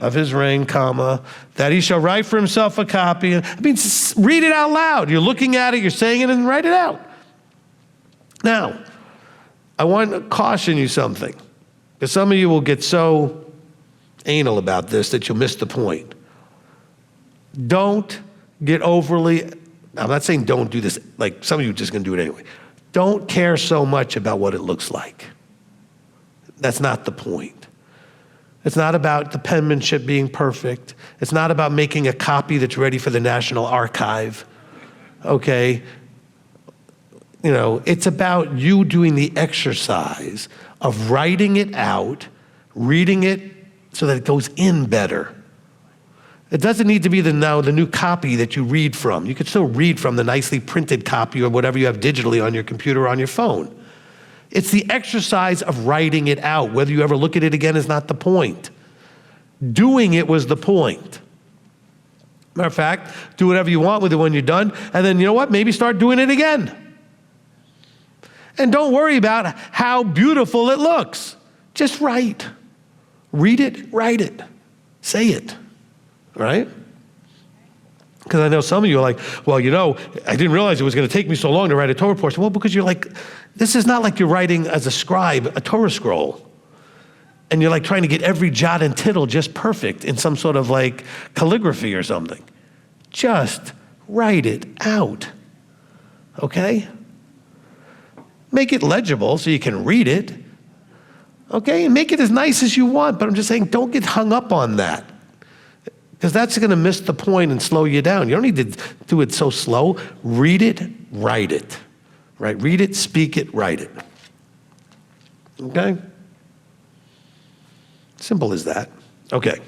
comma, that he shall write for himself a copy. Read it out loud. You're looking at it, you're saying it, and write it out. Now, I want to caution you something, because some of you will get so anal about this that you'll miss the point. Don't get overly, I'm not saying don't do this, like some of you are just going to do it anyway. Don't care so much about what it looks like. That's not the point. It's not about the penmanship being perfect. It's not about making a copy that's ready for the National Archive, okay? It's about you doing the exercise of writing it out, reading it so that it goes in better. It doesn't need to be the new copy that you read from. You could still read from the nicely printed copy or whatever you have digitally on your computer or on your phone. It's the exercise of writing it out. Whether you ever look at it again is not the point. Doing it was the point. Matter of fact, do whatever you want with it when you're done, and then you know what? Maybe start doing it again. And don't worry about how beautiful it looks. Just write. Read it, write it. Say it, right? Because I know some of you are like, well, you know, I didn't realize it was going to take me so long to write a Torah portion. Well, because you're like, this is not like you're writing as a scribe a Torah scroll. And you're like trying to get every jot and tittle just perfect in some sort of like calligraphy or something. Just write it out, okay? Make it legible so you can read it, okay? And make it as nice as you want, but I'm just saying don't get hung up on that because that's gonna miss the point and slow you down. You don't need to do it so slow. Read it, write it, right? Read it, speak it, write it, okay? Simple as that. Okay.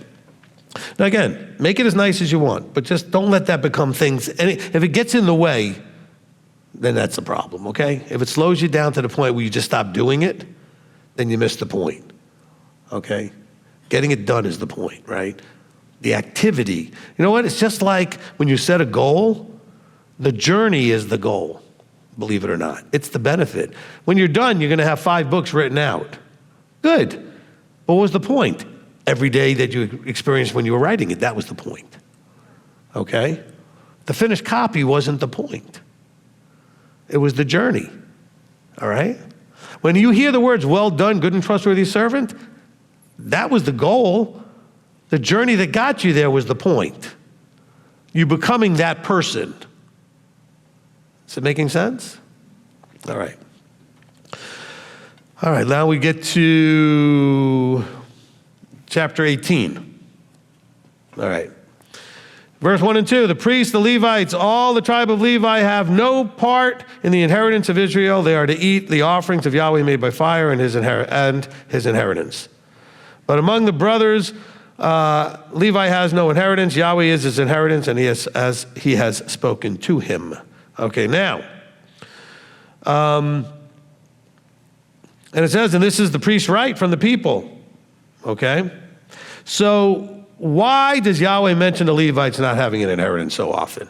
Now again, make it as nice as you want, but just don't let that become things. If it gets in the way, then that's the problem, okay? If it slows you down to the point where you just stop doing it, then you miss the point, okay? Getting it done is the point, right? The activity. You know what? It's just like when you set a goal, the journey is the goal, believe it or not. It's the benefit. When you're done, you're gonna have 5 books written out. Good. What was the point? Every day that you experienced when you were writing it, that was the point, okay? The finished copy wasn't the point. It was the journey, all right? When you hear the words, well done, good and trustworthy servant, that was the goal. The journey that got you there was the point. You becoming that person. Is it making sense? All right. All right, now we get to chapter 18. All right. Verse 1 and 2, the priests, the Levites, all the tribe of Levi have no part in the inheritance of Israel. They are to eat the offerings of Yahweh made by fire and his inheritance. But among the brothers, Levi has no inheritance. Yahweh is his inheritance, and he has spoken to him. Okay, now, and it says, and this is the priest's right from the people, okay? So why does Yahweh mention the Levites not having an inheritance so often?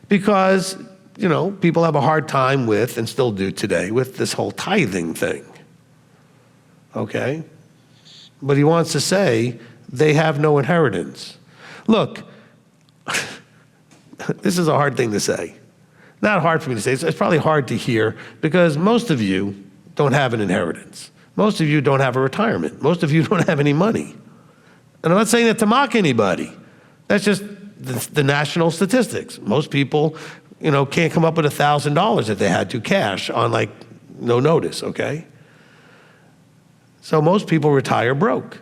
Because, you know, people have a hard time with, and still do today, with this whole tithing thing, okay? But he wants to say they have no inheritance. Look, this is a hard thing to say. Not hard for me to say, it's probably hard to hear because most of you don't have an inheritance. Most of you don't have a retirement. Most of you don't have any money. And I'm not saying that to mock anybody. That's just the national statistics. Most people, you know, can't come up with $1,000 if they had to cash on like no notice, okay? So most people retire broke.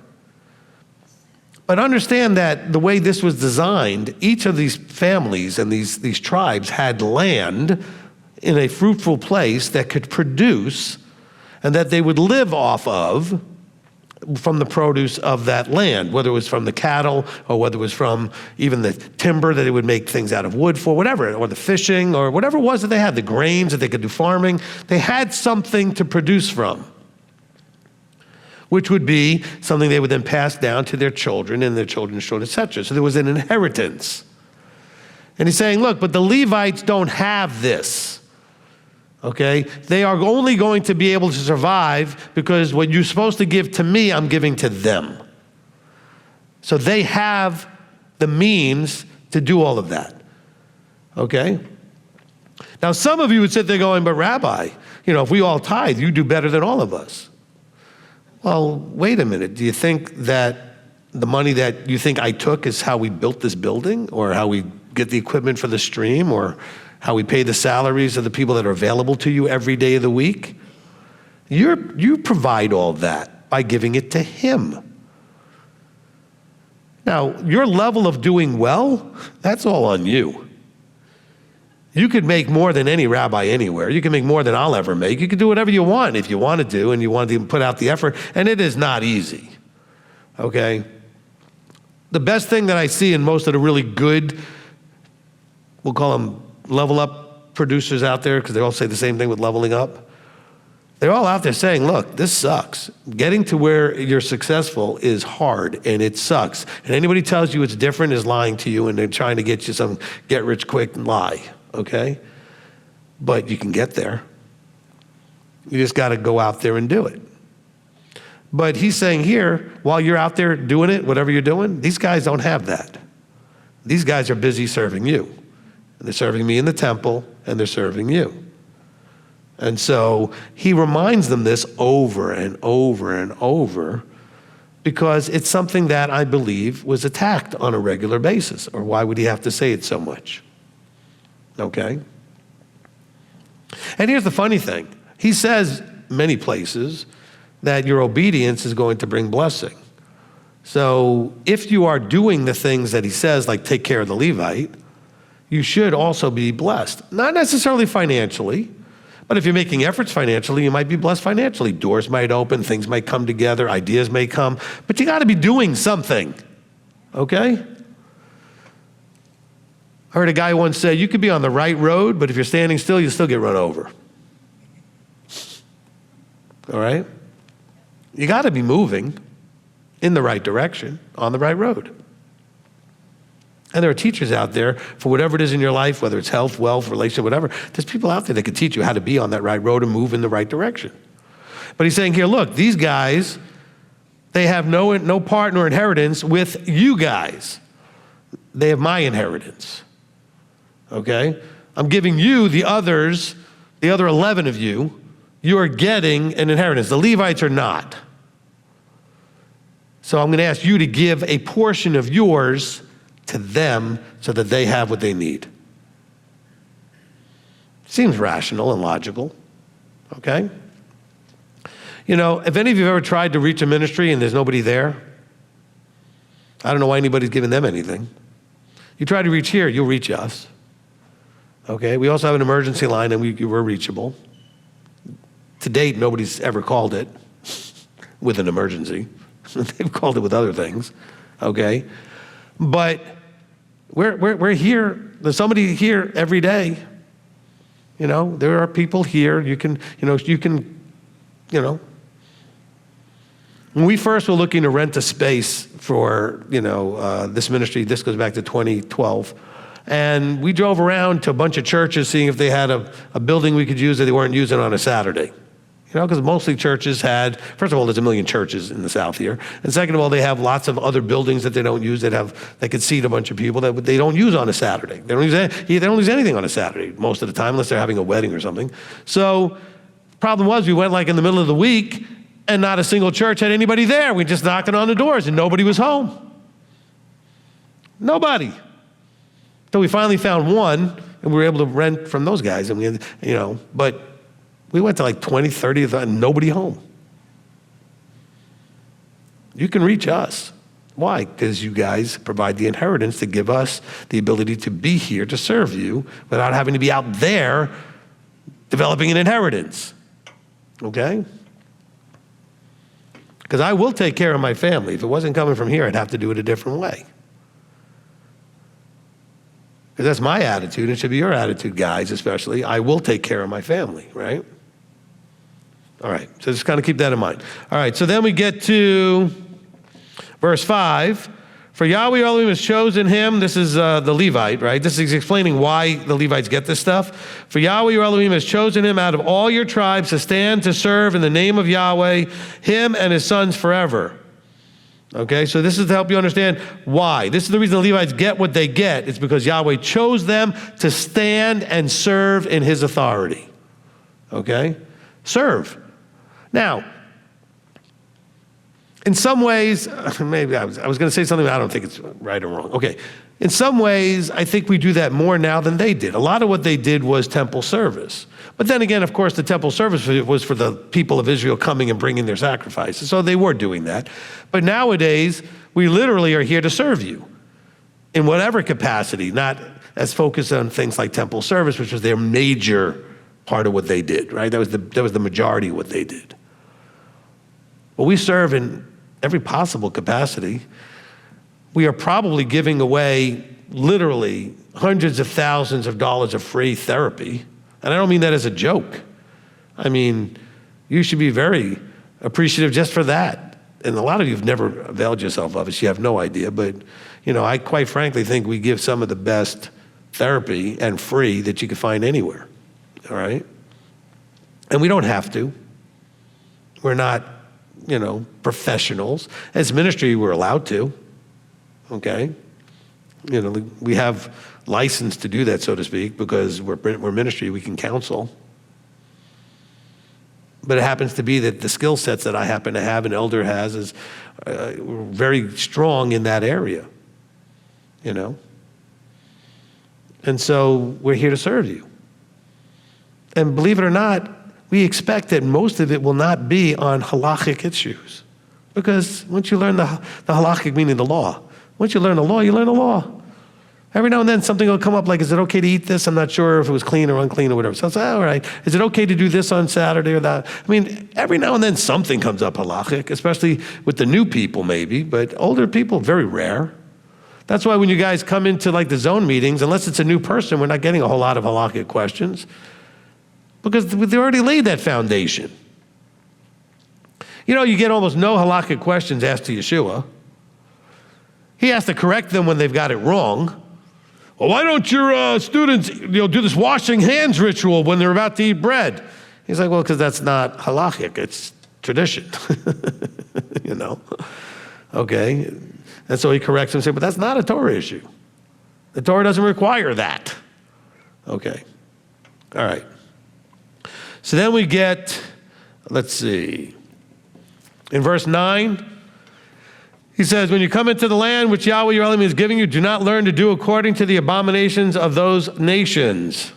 But understand that the way this was designed, each of these families and these tribes had land in a fruitful place that could produce and that they would live off of from the produce of that land, whether it was from the cattle or whether it was from even the timber that they would make things out of wood for, whatever, or the fishing or whatever it was that they had, the grains that they could do farming. They had something to produce from, which would be something they would then pass down to their children and their children's children, etc. So there was an inheritance. And he's saying, look, but the Levites don't have this, okay? They are only going to be able to survive because what you're supposed to give to me, I'm giving to them. So they have the means to do all of that, okay? Now, some of you would sit there going, but Rabbi, you know, if we all tithe, you do better than all of us. Well, wait a minute. Do you think that the money that you think I took is how we built this building or how we get the equipment for the stream or how we pay the salaries of the people that are available to you every day of the week? You provide all that by giving it to him. Now, your level of doing well, that's all on you. You could make more than any rabbi anywhere. You can make more than I'll ever make. You can do whatever you want if you want to do and you want to put out the effort. And it is not easy, okay? The best thing that I see in most of the really good, we'll call them level up producers out there because they all say the same thing with leveling up. They're all out there saying, look, this sucks. Getting to where you're successful is hard, and it sucks. And anybody tells you it's different is lying to you, and they're trying to get you some get-rich-quick lie, okay? But you can get there. You just got to go out there and do it. But he's saying here, while you're out there doing it, whatever you're doing, these guys don't have that. These guys are busy serving you. And they're serving me in the temple, and they're serving you. And so he reminds them this over and over and over because it's something that I believe was attacked on a regular basis. Or why would he have to say it so much? Okay? And here's the funny thing. He says many places that your obedience is going to bring blessing. So if you are doing the things that he says, like take care of the Levite, you should also be blessed. Not necessarily financially, but if you're making efforts financially, you might be blessed financially. Doors might open, things might come together, ideas may come, but you got to be doing something, okay? I heard a guy once say, you could be on the right road, but if you're standing still, you'll still get run over. All right? You got to be moving in the right direction, on the right road. And there are teachers out there for whatever it is in your life, whether it's health, wealth, relationship, whatever. There's people out there that can teach you how to be on that right road and move in the right direction. But he's saying here, look, these guys, they have no part nor inheritance with you guys. They have my inheritance, okay? I'm giving you, the others, the other 11 of you, you are getting an inheritance. The Levites are not. So I'm going to ask you to give a portion of yours to them so that they have what they need. Seems rational and logical, okay? You know, if any of you have ever tried to reach a ministry and there's nobody there, I don't know why anybody's giving them anything. You try to reach here, you'll reach us, okay? We also have an emergency line and we're reachable. To date, nobody's ever called it with an emergency. They've called it with other things, okay? But we're here. There's somebody here every day. You know, there are people here. You can. When we first were looking to rent a space for, this ministry, this goes back to 2012, and we drove around to a bunch of churches seeing if they had a building we could use that they weren't using on a Saturday. Because mostly churches had, first of all, there's 1 million churches in the South here. And second of all, they have lots of other buildings that they don't use that could seat a bunch of people that they don't use on a Saturday. They don't use anything on a Saturday most of the time unless they're having a wedding or something. So the problem was we went like in the middle of the week and not a single church had anybody there. We just knocked on the doors and nobody was home. Nobody. So we finally found one and we were able to rent from those guys. And but we went to like 20, 30, and nobody home. You can reach us. Why? Because you guys provide the inheritance to give us the ability to be here to serve you without having to be out there developing an inheritance. Okay? Because I will take care of my family. If it wasn't coming from here, I'd have to do it a different way. Because that's my attitude. It should be your attitude, guys, especially. I will take care of my family, right? All right, so just kind of keep that in mind. All right, so then we get to verse 5. For Yahweh your Elohim has chosen him. This is the Levite, right? This is explaining why the Levites get this stuff. For Yahweh your Elohim has chosen him out of all your tribes to stand to serve in the name of Yahweh, him and his sons forever. Okay, so this is to help you understand why. This is the reason the Levites get what they get. It's because Yahweh chose them to stand and serve in his authority. Okay? Serve. Now, in some ways, maybe I was going to say something, but I don't think it's right or wrong. Okay. In some ways, I think we do that more now than they did. A lot of what they did was temple service. But then again, of course, the temple service was for the people of Israel coming and bringing their sacrifices. So they were doing that. But nowadays, we literally are here to serve you in whatever capacity, not as focused on things like temple service, which was their major part of what they did, right? That was the majority of what they did. But we serve in every possible capacity. We are probably giving away literally hundreds of thousands of dollars of free therapy. And I don't mean that as a joke. I mean, You should be very appreciative just for that. And a lot of you have never availed yourself of it, so you have no idea. But, I quite frankly think we give some of the best therapy and free that you can find anywhere, all right? And we don't have to. We're not, professionals. As ministry, we're allowed to, okay? We have license to do that, so to speak, because we're ministry, we can counsel. But it happens to be that the skill sets that I happen to have, an elder has, is very strong in that area, And so we're here to serve you. And believe it or not, we expect that most of it will not be on halachic issues. Because once you learn the halachic, meaning the law, once you learn the law, you learn the law. Every now and then something will come up like, is it okay to eat this? I'm not sure if it was clean or unclean or whatever. So I'll say, all right, is it okay to do this on Saturday or that? I mean, every now and then something comes up halachic, especially with the new people maybe, but older people, very rare. That's why when you guys come into like the zone meetings, unless it's a new person, we're not getting a whole lot of halachic questions because they already laid that foundation. You get almost no halachic questions asked to Yeshua. He has to correct them when they've got it wrong. Well, why don't your students, do this washing hands ritual when they're about to eat bread? He's like, well, because that's not halachic, it's tradition, Okay, and so he corrects him and says, but that's not a Torah issue. The Torah doesn't require that. Okay, all right. So then we get, let's see, in verse 9, he says, when you come into the land which Yahweh your Elohim is giving you, do not learn to do according to the abominations of those nations.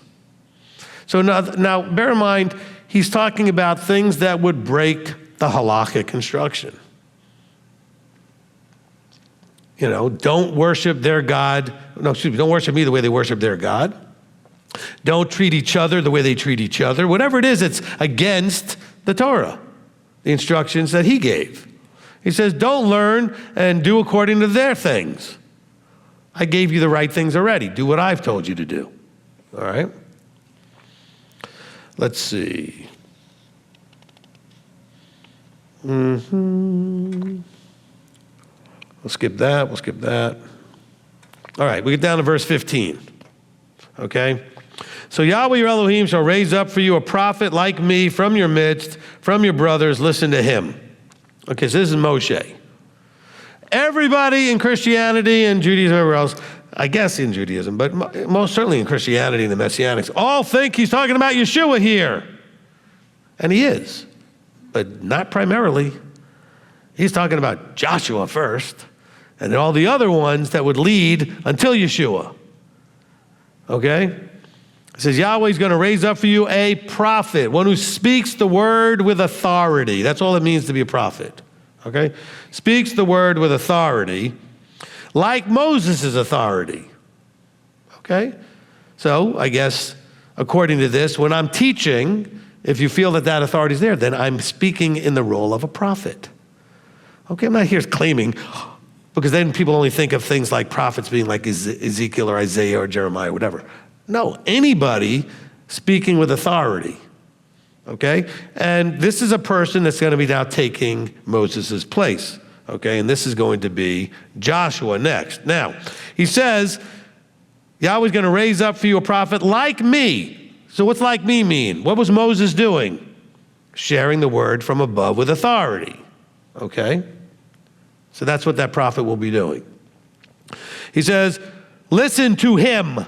So now bear in mind, he's talking about things that would break the halachic instruction. Don't worship their God. Don't worship me the way they worship their God. Don't treat each other the way they treat each other. Whatever it is, it's against the Torah, the instructions that he gave. He says, don't learn and do according to their things. I gave you the right things already. Do what I've told you to do. All right? Let's see. We'll skip that. All right, we get down to verse 15. Okay? So Yahweh your Elohim shall raise up for you a prophet like me from your midst, from your brothers. Listen to him. Okay, so this is Moshe. Everybody in Christianity and Judaism, everywhere else, I guess in Judaism, but most certainly in Christianity and the Messianics, all think he's talking about Yeshua here. And he is, but not primarily. He's talking about Joshua first, and then all the other ones that would lead until Yeshua. Okay? It says, Yahweh's going to raise up for you a prophet, one who speaks the word with authority. That's all it means to be a prophet. Okay? Speaks the word with authority, like Moses' authority. Okay? So, I guess, according to this, when I'm teaching, if you feel that authority is there, then I'm speaking in the role of a prophet. Okay, I'm not here claiming, because then people only think of things like prophets being like Ezekiel or Isaiah or Jeremiah or whatever. No, anybody speaking with authority, okay? And this is a person that's going to be now taking Moses' place, okay? And this is going to be Joshua next. Now, he says, Yahweh's going to raise up for you a prophet like me. So what's like me mean? What was Moses doing? Sharing the word from above with authority, okay? So that's what that prophet will be doing. He says, listen to him.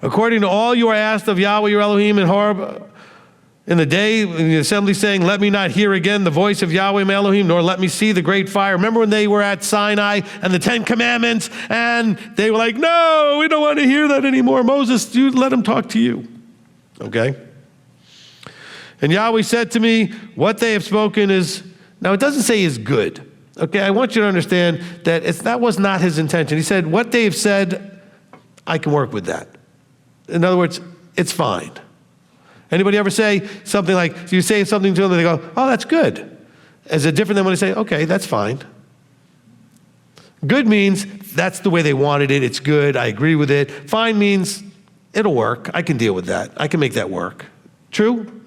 According to all you are asked of Yahweh your Elohim in Horeb in the day in the assembly, saying, let me not hear again the voice of Yahweh my Elohim, nor let me see the great fire. Remember when they were at Sinai and the 10 Commandments, and they were like, no, we don't want to hear that anymore. Moses, you let him talk to you. Okay? And Yahweh said to me, what they have spoken is, now it doesn't say is good. Okay, I want you to understand that that was not his intention. He said, what they've said, I can work with that. In other words, it's fine. Anybody ever say something like, so you say something to them and they go, oh, that's good. Is it different than when they say, okay, that's fine? Good means that's the way they wanted it. It's good. I agree with it. Fine means it'll work. I can deal with that. I can make that work. True?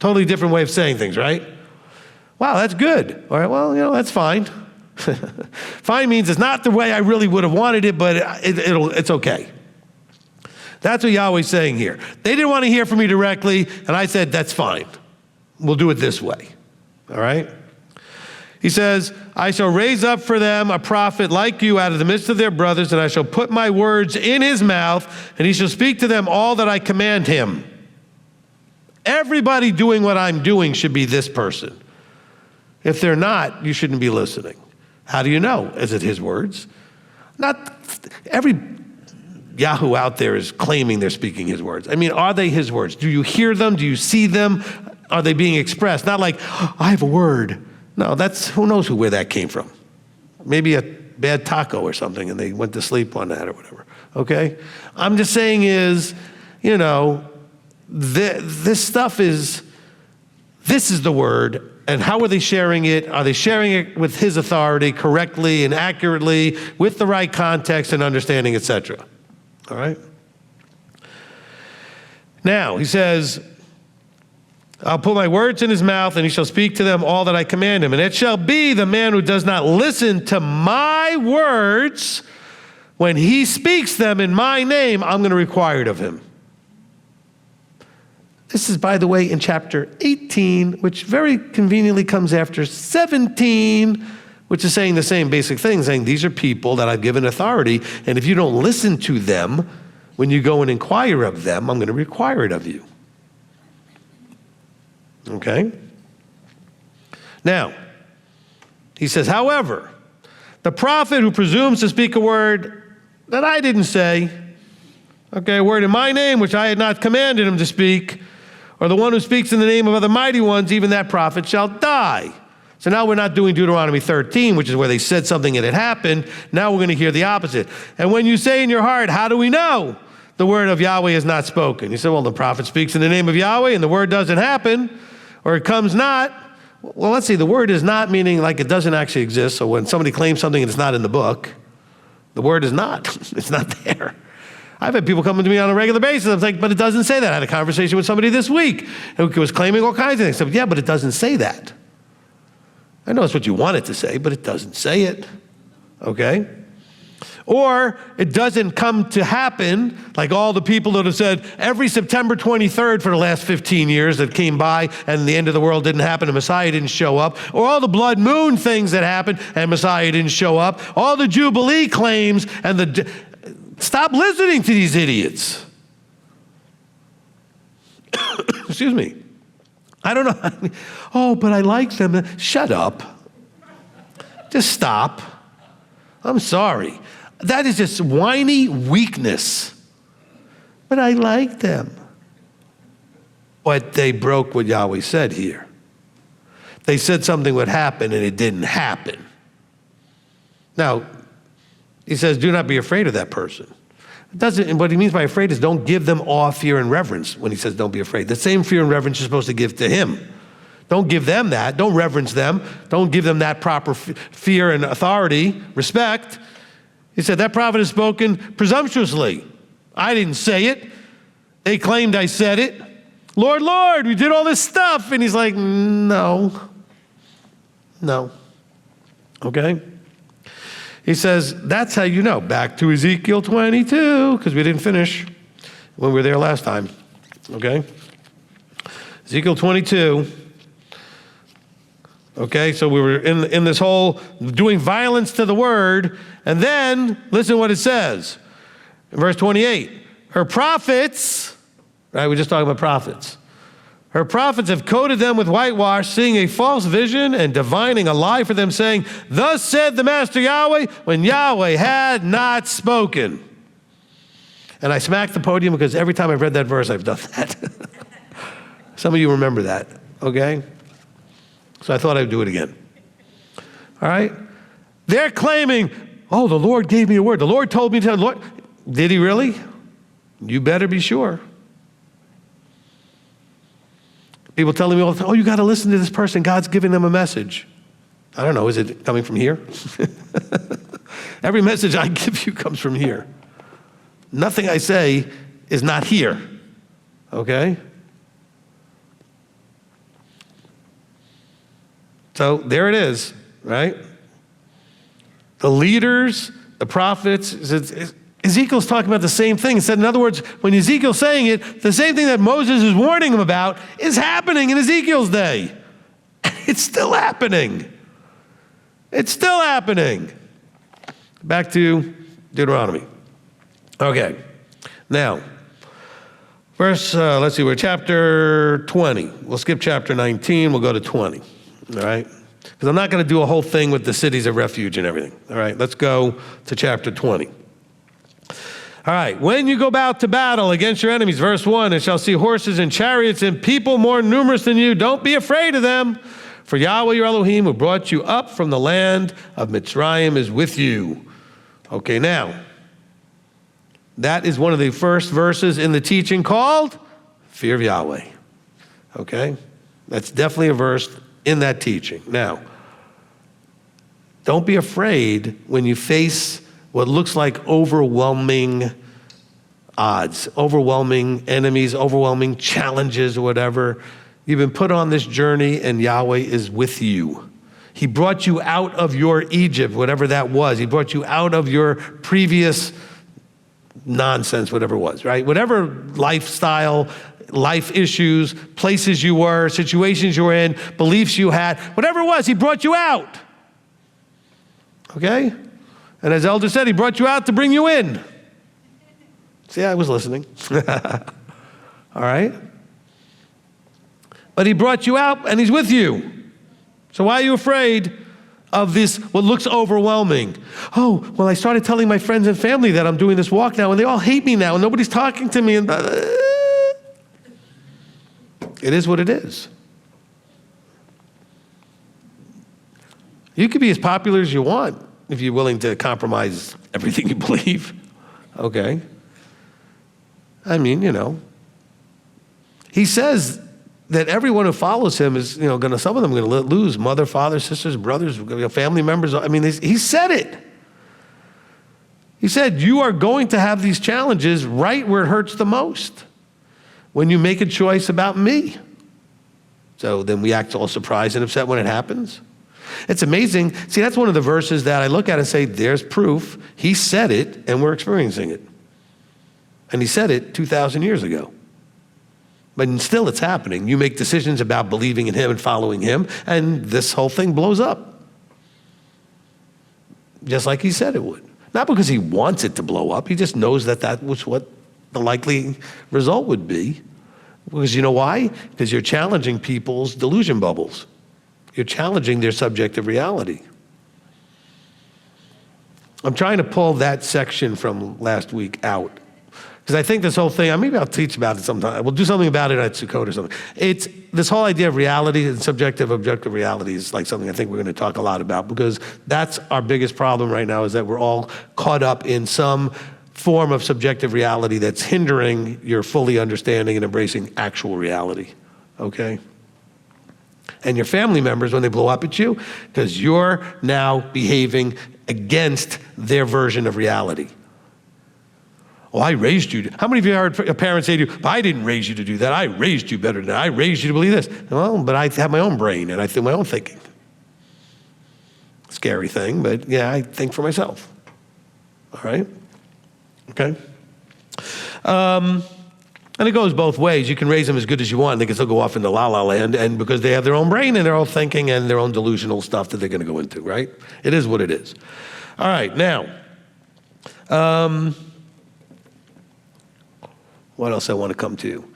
Totally different way of saying things, right? Wow, that's good. All right, well, that's fine. Fine means it's not the way I really would have wanted it, but it's okay. That's what Yahweh's saying here. They didn't want to hear from me directly, and I said, that's fine. We'll do it this way. All right? He says, I shall raise up for them a prophet like you out of the midst of their brothers, and I shall put my words in his mouth, and he shall speak to them all that I command him. Everybody doing what I'm doing should be this person. If they're not, you shouldn't be listening. How do you know? Is it his words? Not every Yahoo out there is claiming they're speaking his words. I mean, are they his words? Do you hear them? Do you see them? Are they being expressed? Not like, oh, I have a word. No, that's, who knows where that came from. Maybe a bad taco or something and they went to sleep on that or whatever, okay? I'm just saying is, this stuff is, this is the word, and how are they sharing it? Are they sharing it with his authority correctly and accurately, with the right context and understanding, etc.? All right? Now, he says, I'll put my words in his mouth, and he shall speak to them all that I command him. And it shall be the man who does not listen to my words, when he speaks them in my name, I'm going to require it of him. This is, by the way, in chapter 18, which very conveniently comes after 17, which is saying the same basic thing, saying these are people that I've given authority, and if you don't listen to them, when you go and inquire of them, I'm going to require it of you. Okay? Now, he says, however, the prophet who presumes to speak a word that I didn't say, okay, a word in my name which I had not commanded him to speak, or the one who speaks in the name of other mighty ones, even that prophet shall die. So now we're not doing Deuteronomy 13, which is where they said something and it happened. Now we're going to hear the opposite. And when you say in your heart, how do we know the word of Yahweh is not spoken? You say, well, the prophet speaks in the name of Yahweh and the word doesn't happen, or it comes not. Well, let's see, the word is not meaning like it doesn't actually exist. So when somebody claims something and it's not in the book, the word is not. It's not there. I've had people coming to me on a regular basis. I'm like, but it doesn't say that. I had a conversation with somebody this week who was claiming all kinds of things. I said, yeah, but it doesn't say that. I know it's what you want it to say, but it doesn't say it, okay? Or it doesn't come to happen, like all the people that have said every September 23rd for the last 15 years that came by and the end of the world didn't happen and Messiah didn't show up, or all the blood moon things that happened and Messiah didn't show up, all the Jubilee claims and stop listening to these idiots. Excuse me. I don't know. Oh, but I like them. Shut up. Just stop. I'm sorry. That is just whiny weakness. But I like them. But they broke what Yahweh said here. They said something would happen and it didn't happen. Now, he says, do not be afraid of that person. And what he means by afraid is don't give them awe, fear, and reverence when he says don't be afraid. The same fear and reverence you're supposed to give to him. Don't give them that. Don't reverence them. Don't give them that proper fear and authority, respect. He said, that prophet has spoken presumptuously. I didn't say it. They claimed I said it. Lord, Lord, we did all this stuff. And he's like, no. Okay? He says, that's how you know. Back to Ezekiel 22, because we didn't finish when we were there last time. Okay? Ezekiel 22. Okay, so we were in this whole doing violence to the word, and then listen what it says. In verse 28, her prophets, right, we're just talking about prophets. Her prophets have coated them with whitewash, seeing a false vision and divining a lie for them, saying, thus said the Master Yahweh, when Yahweh had not spoken. And I smacked the podium because every time I've read that verse, I've done that. Some of you remember that, okay? So I thought I'd do it again. All right? They're claiming, oh, the Lord gave me a word. The Lord told me to tell the Lord. Did he really? You better be sure. People telling me all the time, oh, you got to listen to this person. God's giving them a message. I don't know. Is it coming from here? Every message I give you comes from here. Nothing I say is not here. Okay? So there it is, right? The leaders, the prophets, Ezekiel's talking about the same thing. He said, in other words, when Ezekiel's saying it, the same thing that Moses is warning him about is happening in Ezekiel's day. It's still happening. It's still happening. Back to Deuteronomy. Okay. Now, let's see, we're chapter 20. We'll skip chapter 19. We'll go to 20. All right? Because I'm not going to do a whole thing with the cities of refuge and everything. All right? Let's go to chapter 20. All right, when you go out to battle against your enemies, verse 1, and shall see horses and chariots and people more numerous than you, don't be afraid of them, for Yahweh your Elohim, who brought you up from the land of Mitzrayim, is with you. Okay, now, that is one of the first verses in the teaching called Fear of Yahweh. Okay? That's definitely a verse in that teaching. Now, don't be afraid when you face what looks like overwhelming odds, overwhelming enemies, overwhelming challenges or whatever. You've been put on this journey and Yahweh is with you. He brought you out of your Egypt, whatever that was. He brought you out of your previous nonsense, whatever it was, right? Whatever lifestyle, life issues, places you were, situations you were in, beliefs you had, whatever it was, he brought you out. Okay? And as Elder said, he brought you out to bring you in. See, I was listening. All right? But he brought you out and he's with you. So why are you afraid of this, what looks overwhelming? Oh, well, I started telling my friends and family that I'm doing this walk now and they all hate me now and nobody's talking to me. And it is what it is. You can be as popular as you want if you're willing to compromise everything you believe. Okay. I mean, he says that everyone who follows him is, some of them are going to lose mother, father, sisters, brothers, family members. I mean, he said it. He said, you are going to have these challenges right where it hurts the most, when you make a choice about me. So then we act all surprised and upset when it happens. It's amazing. See, that's one of the verses that I look at and say, there's proof. He said it, and we're experiencing it. And he said it 2,000 years ago. But still it's happening. You make decisions about believing in him and following him, and this whole thing blows up. Just like he said it would. Not because he wants it to blow up. He just knows that that was what the likely result would be. Because you know why? Because you're challenging people's delusion bubbles. You're challenging their subjective reality. I'm trying to pull that section from last week out. Because I think this whole thing, maybe I'll teach about it sometime. We'll do something about it at Sukkot or something. It's this whole idea of reality and subjective, objective reality is like something I think we're going to talk a lot about, because that's our biggest problem right now, is that we're all caught up in some form of subjective reality that's hindering your fully understanding and embracing actual reality, okay? And your family members, when they blow up at you, because you're now behaving against their version of reality. Oh, I raised you. How many of you heard parents say to you, I didn't raise you to do that. I raised you better than that. I raised you to believe this. Well, but I have my own brain and I do my own thinking. Scary thing, but yeah, I think for myself. All right? Okay? And it goes both ways. You can raise them as good as you want. They can still go off into la-la land, and because they have their own brain and their own thinking and their own delusional stuff that they're going to go into, right? It is what it is. All right, now, what else I want to come to?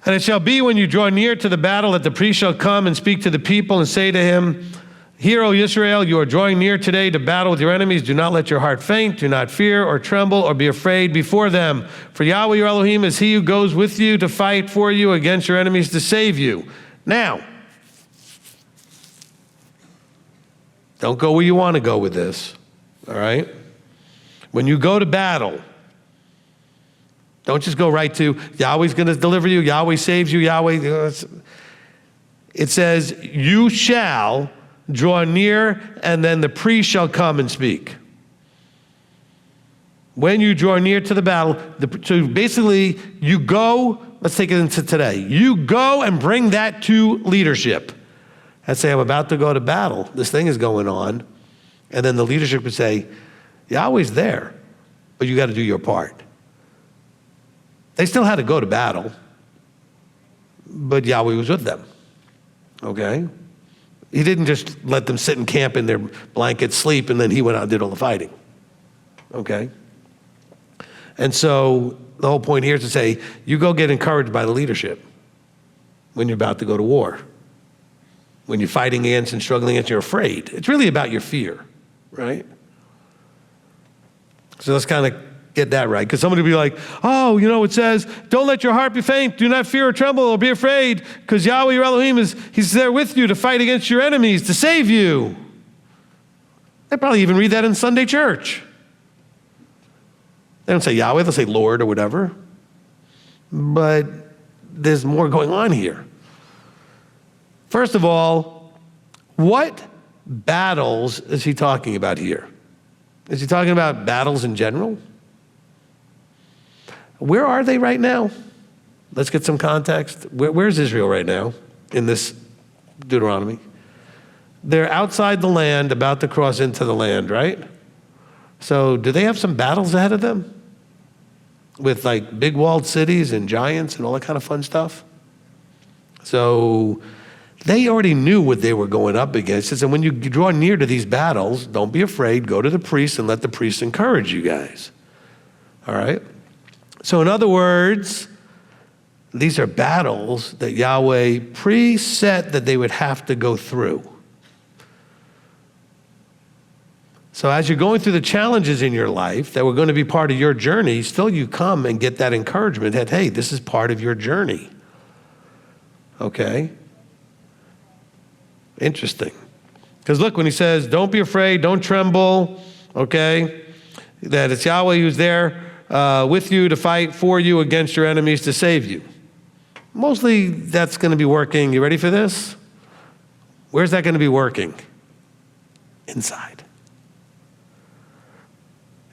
And it shall be when you draw near to the battle that the priest shall come and speak to the people and say to him, Hear, O Israel, you are drawing near today to battle with your enemies. Do not let your heart faint. Do not fear or tremble or be afraid before them. For Yahweh your Elohim is he who goes with you to fight for you against your enemies to save you. Now, don't go where you want to go with this, all right? When you go to battle, don't just go right to Yahweh's going to deliver you, Yahweh saves you, Yahweh. It says, you shall draw near, and then the priest shall come and speak. When you draw near to the battle, so basically you go, let's take it into today. You go and bring that to leadership. and say, I'm about to go to battle. This thing is going on. And then the leadership would say, Yahweh's there, but you got to do your part. They still had to go to battle, but Yahweh was with them, okay? He didn't just let them sit in camp in their blankets, sleep, and then he went out and did all the fighting, okay? And so the whole point here is to say, you go get encouraged by the leadership when you're about to go to war. When you're fighting against and struggling against, you're afraid. It's really about your fear, right? So let's kind of get that right. Because somebody will be like, oh, it says, don't let your heart be faint. Do not fear or tremble or be afraid, because Yahweh your Elohim he's there with you to fight against your enemies, to save you. They probably even read that in Sunday church. They don't say Yahweh, they'll say Lord or whatever. But there's more going on here. First of all, what battles is he talking about here? Is he talking about battles in general? Where are they right now? Let's get some context. Where's Israel right now in this Deuteronomy? They're outside the land, about to cross into the land, right? So do they have some battles ahead of them? With like big walled cities and giants and all that kind of fun stuff? So they already knew what they were going up against. And when you draw near to these battles, don't be afraid. Go to the priest and let the priest encourage you guys. All right? So in other words, these are battles that Yahweh preset that they would have to go through. So as you're going through the challenges in your life that were going to be part of your journey, still you come and get that encouragement that, hey, this is part of your journey. Okay? Interesting. Because look, when he says, don't be afraid, don't tremble, okay, that it's Yahweh who's there with you to fight for you against your enemies to save you. Mostly that's going to be working. You ready for this? Where's that going to be working? Inside.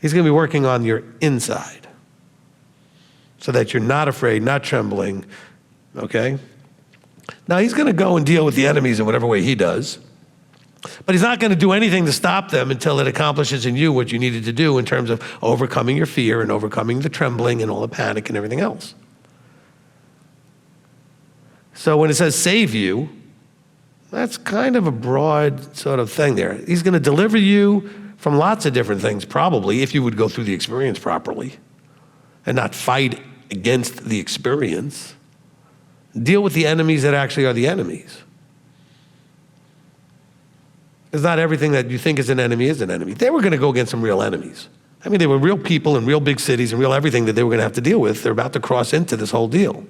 He's going to be working on your inside so that you're not afraid, not trembling, okay? Now, he's going to go and deal with the enemies in whatever way he does, but he's not going to do anything to stop them until it accomplishes in you what you needed to do in terms of overcoming your fear and overcoming the trembling and all the panic and everything else. So when it says save you, that's kind of a broad sort of thing there. He's going to deliver you from lots of different things, probably, if you would go through the experience properly and not fight against the experience. Deal with the enemies that actually are the enemies. Because not everything that you think is an enemy is an enemy. They were going to go against some real enemies. I mean, they were real people in real big cities and real everything that they were going to have to deal with. They're about to cross into this whole deal.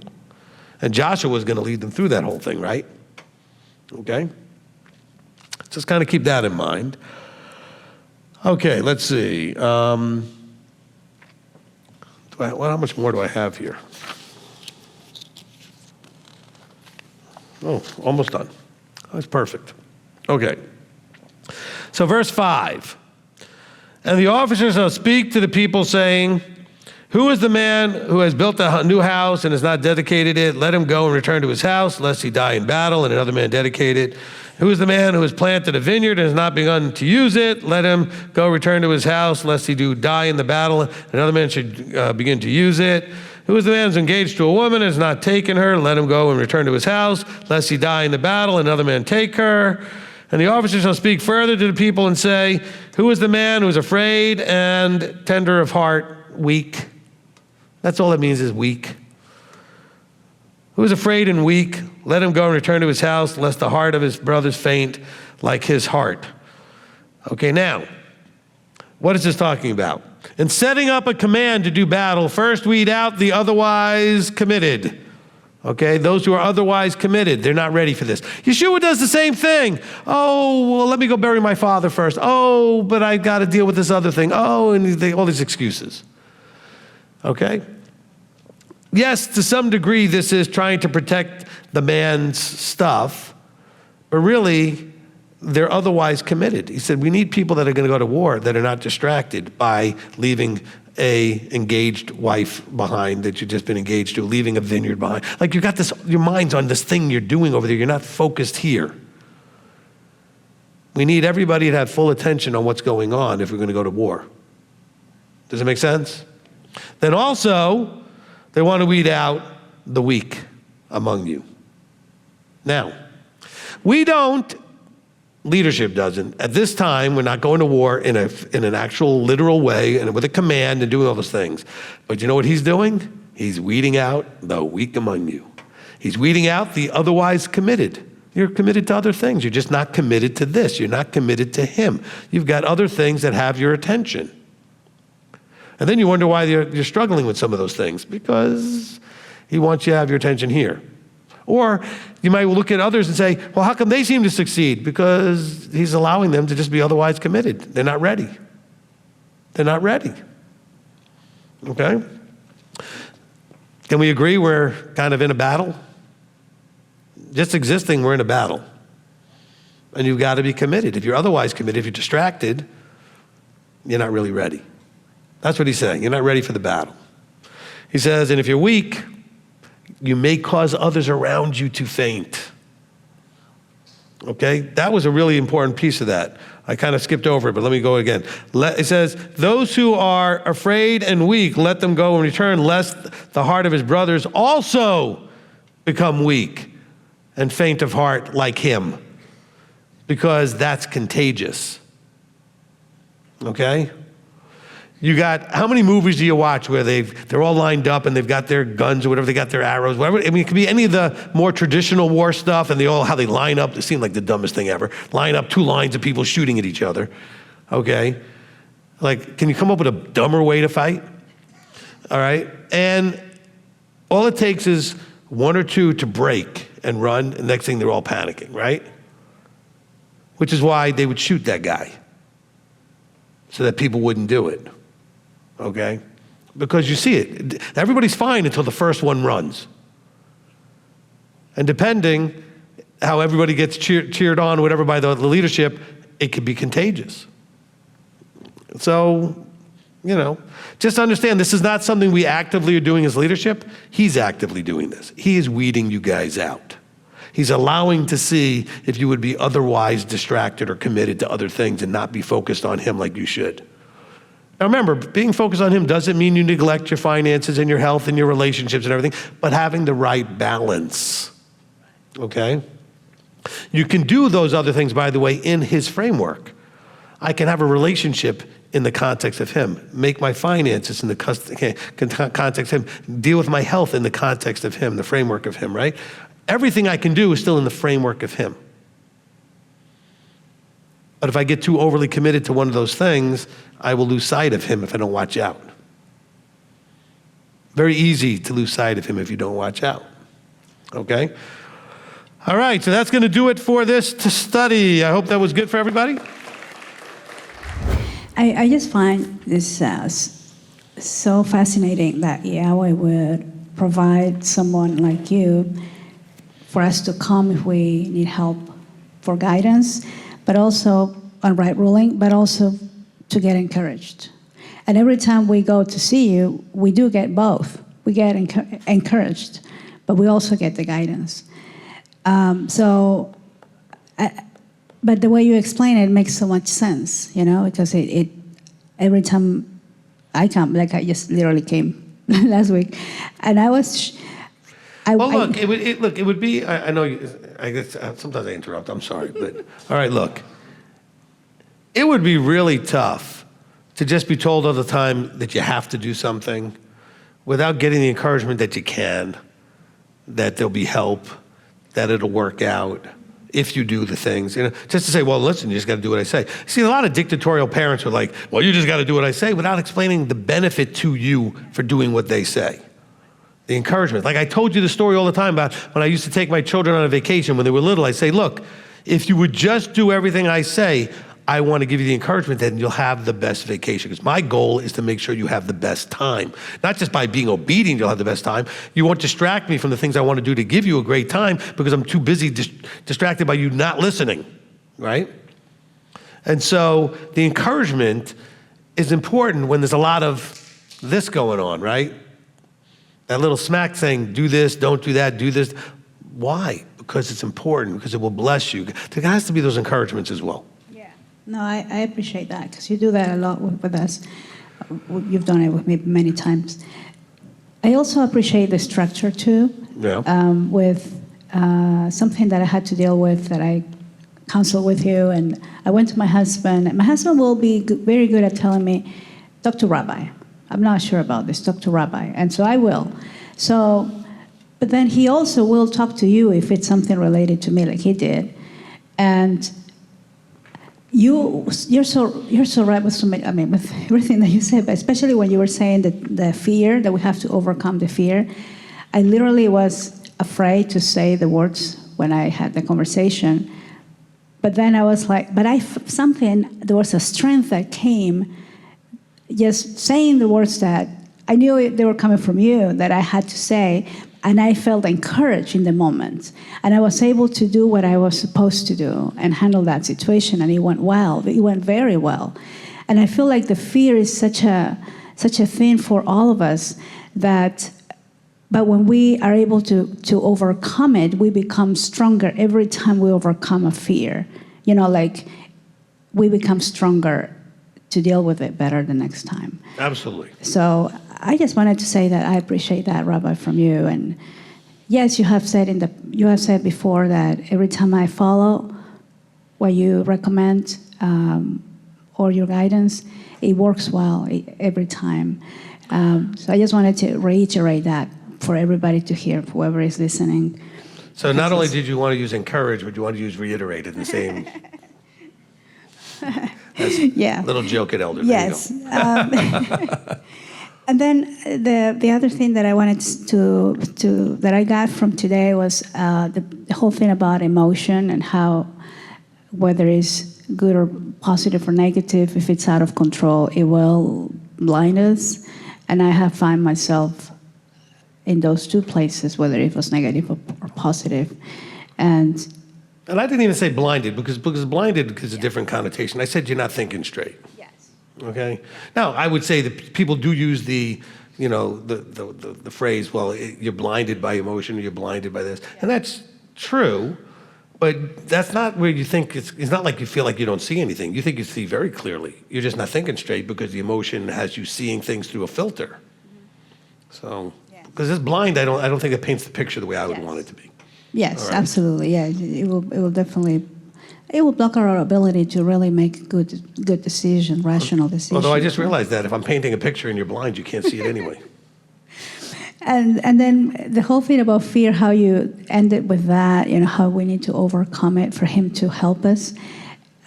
And Joshua was going to lead them through that whole thing, right? Okay? Just kind of keep that in mind. Okay, let's see. How much more do I have here? Oh, almost done. That's perfect. Okay. So verse 5. And the officers shall speak to the people, saying, who is the man who has built a new house and has not dedicated it? Let him go and return to his house, lest he die in battle, and another man dedicate it. Who is the man who has planted a vineyard and has not begun to use it? Let him go return to his house, lest he do die in the battle, and another man should begin to use it. Who is the man who is engaged to a woman and has not taken her? Let him go and return to his house, lest he die in the battle, and another man take her. And the officers shall speak further to the people and say, who is the man who is afraid and tender of heart, weak? That's all it means, is weak. Who is afraid and weak? Let him go and return to his house, lest the heart of his brothers faint like his heart. Okay, now, what is this talking about? In setting up a command to do battle, first weed out the otherwise committed. Okay, those who are otherwise committed, they're not ready for this. Yeshua does the same thing. Oh, well, let me go bury my father first. Oh, but I got to deal with this other thing. Oh, and all these excuses. Okay? Yes, to some degree, this is trying to protect the man's stuff, but really, they're otherwise committed. He said, we need people that are going to go to war that are not distracted by leaving a engaged wife behind that you've just been engaged to, leaving a vineyard behind. Like you got this, your mind's on this thing you're doing over there. You're not focused here. We need everybody to have full attention on what's going on if we're going to go to war. Does it make sense? Then also, they want to weed out the weak among you. Now, we don't, leadership doesn't. At this time, we're not going to war in an actual literal way and with a command and doing all those things. But you know what he's doing? He's weeding out the weak among you. He's weeding out the otherwise committed. You're committed to other things. You're just not committed to this. You're not committed to him. You've got other things that have your attention. And then you wonder why you're struggling with some of those things, because he wants you to have your attention here. Or you might look at others and say, well, how come they seem to succeed? Because he's allowing them to just be otherwise committed. They're not ready. They're not ready. Okay? Can we agree we're kind of in a battle? Just existing, we're in a battle. And you've got to be committed. If you're otherwise committed, if you're distracted, you're not really ready. That's what he's saying. You're not ready for the battle. He says, and if you're weak, you may cause others around you to faint. Okay? That was a really important piece of that. I kind of skipped over it, but let me go again. It says, those who are afraid and weak, let them go and return, lest the heart of his brothers also become weak and faint of heart like him, because that's contagious. Okay? You got, how many movies do you watch where they're all lined up and they've got their guns or whatever, they got their arrows, whatever. I mean, it could be any of the more traditional war stuff, and how they line up, it seemed like the dumbest thing ever. Line up two lines of people shooting at each other, okay? Like, can you come up with a dumber way to fight? All right? And all it takes is one or two to break and run, and next thing they're all panicking, right? Which is why they would shoot that guy, so that people wouldn't do it. Okay? Because you see it. Everybody's fine until the first one runs. And depending how everybody gets cheered on, whatever, by the leadership, it could be contagious. So, just understand this is not something we actively are doing as leadership. He's actively doing this. He is weeding you guys out. He's allowing to see if you would be otherwise distracted or committed to other things and not be focused on him like you should. Now remember, being focused on him doesn't mean you neglect your finances and your health and your relationships and everything, but having the right balance, okay? You can do those other things, by the way, in his framework. I can have a relationship in the context of him, make my finances in the context of him, deal with my health in the context of him, the framework of him, right? Everything I can do is still in the framework of him. But if I get too overly committed to one of those things, I will lose sight of him if I don't watch out. Very easy to lose sight of him if you don't watch out. Okay? All right, so that's going to do it for this study. I hope that was good for everybody. I just find this so fascinating that Yahweh would provide someone like you for us to come if we need help for guidance, but also on right ruling, but also to get encouraged. And every time we go to see you, we do get both. We get encouraged, but we also get the guidance. But the way you explain it makes so much sense, because it every time I come, like I just literally came last week, and I was. It would be. I know. I guess sometimes I interrupt. I'm sorry, but all right. Look, it would be really tough to just be told all the time that you have to do something, without getting the encouragement that you can, that there'll be help, that it'll work out if you do the things. Just to say, well, listen, you just got to do what I say. See, a lot of dictatorial parents are like, well, you just got to do what I say, without explaining the benefit to you for doing what they say. The encouragement. Like I told you the story all the time about when I used to take my children on a vacation when they were little. I say, look, if you would just do everything I say, I want to give you the encouragement that you'll have the best vacation. Because my goal is to make sure you have the best time. Not just by being obedient, you'll have the best time. You won't distract me from the things I want to do to give you a great time because I'm too busy distracted by you not listening, right? And so the encouragement is important when there's a lot of this going on, right? That little smack saying, do this, don't do that, do this. Why? Because it's important, because it will bless you. There has to be those encouragements as well. No, I appreciate that because you do that a lot with us. You've done it with me many times. I also appreciate the structure too. Yeah. With something that I had to deal with that I counseled with you, and I went to my husband. And my husband will be very good at telling me, talk to Rabbi. I'm not sure about this, talk to Rabbi. And so I will. So, but then he also will talk to you if it's something related to me like he did. And you're so right with so many, I mean, with everything that you said, but especially when you were saying that the fear, that we have to overcome the fear. I literally was afraid to say the words when I had the conversation. But then I was like, there was a strength that came just saying the words that I knew they were coming from you, that I had to say, and I felt encouraged in the moment. And I was able to do what I was supposed to do and handle that situation, and it went well. It went very well. And I feel like the fear is such a thing for all of us but when we are able to overcome it, we become stronger every time we overcome a fear. You know, like we become stronger to deal with it better the next time. Absolutely. So I just wanted to say that I appreciate that, Rabbi, from you. And yes, you have said before that every time I follow what you recommend or your guidance, it works well every time. So I just wanted to reiterate that for everybody to hear, whoever is listening. So not only did you want to use encourage, but you want to use reiterated in the same. Yeah. Little joke at Elder. Yes. And then the other thing that I wanted that I got from today was the whole thing about emotion and how whether it's good or positive or negative, if it's out of control, it will blind us. And I have found myself in those two places, whether it was negative or positive. And I didn't even say blinded because blinded is a different connotation. I said you're not thinking straight. yes. Okay. Now I would say that people do use the phrase, well, you're blinded by emotion, or you're blinded by this, and that's true. But that's not where you think it's not like you feel like you don't see anything. You think you see very clearly. You're just not thinking straight because the emotion has you seeing things through a filter. So, because it's blind, I don't think it paints the picture the way I would want it to be. Yes, right. Absolutely. Yeah, it will definitely, it will block our ability to really make good decisions, rational decisions. Although I just realized that if I'm painting a picture and you're blind, you can't see it anyway. And then the whole thing about fear, how you ended with that, how we need to overcome it for him to help us.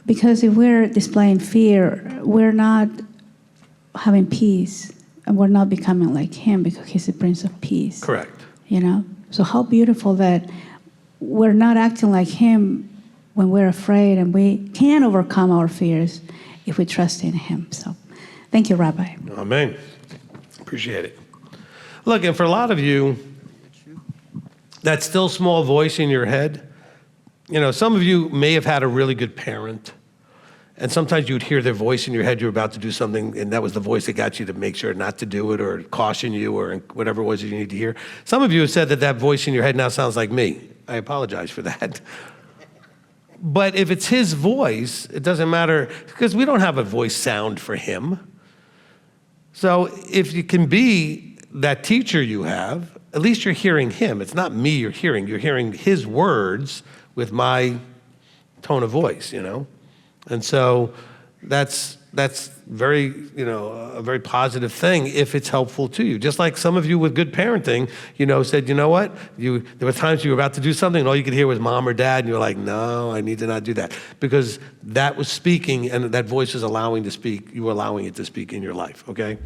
Because if we're displaying fear, we're not having peace, and we're not becoming like him because he's the Prince of Peace. Correct. So how beautiful that we're not acting like him when we're afraid, and we can overcome our fears if we trust in him. So thank you, Rabbi. Amen. Appreciate it. Look, and for a lot of you, that still small voice in your head, some of you may have had a really good parent, and sometimes you'd hear their voice in your head, you're about to do something, and that was the voice that got you to make sure not to do it or caution you or whatever it was that you need to hear. Some of you have said that voice in your head now sounds like me. I apologize for that. But if it's his voice, it doesn't matter, because we don't have a voice sound for him. So if you can be that teacher you have, at least you're hearing him. It's not me you're hearing his words with my tone of voice, And so that's very, a very positive thing if it's helpful to you. Just like some of you with good parenting, said, you know what? There were times you were about to do something and all you could hear was mom or dad, and you were like, no, I need to not do that. Because that was speaking, and that voice was allowing to speak. You were allowing it to speak in your life, okay?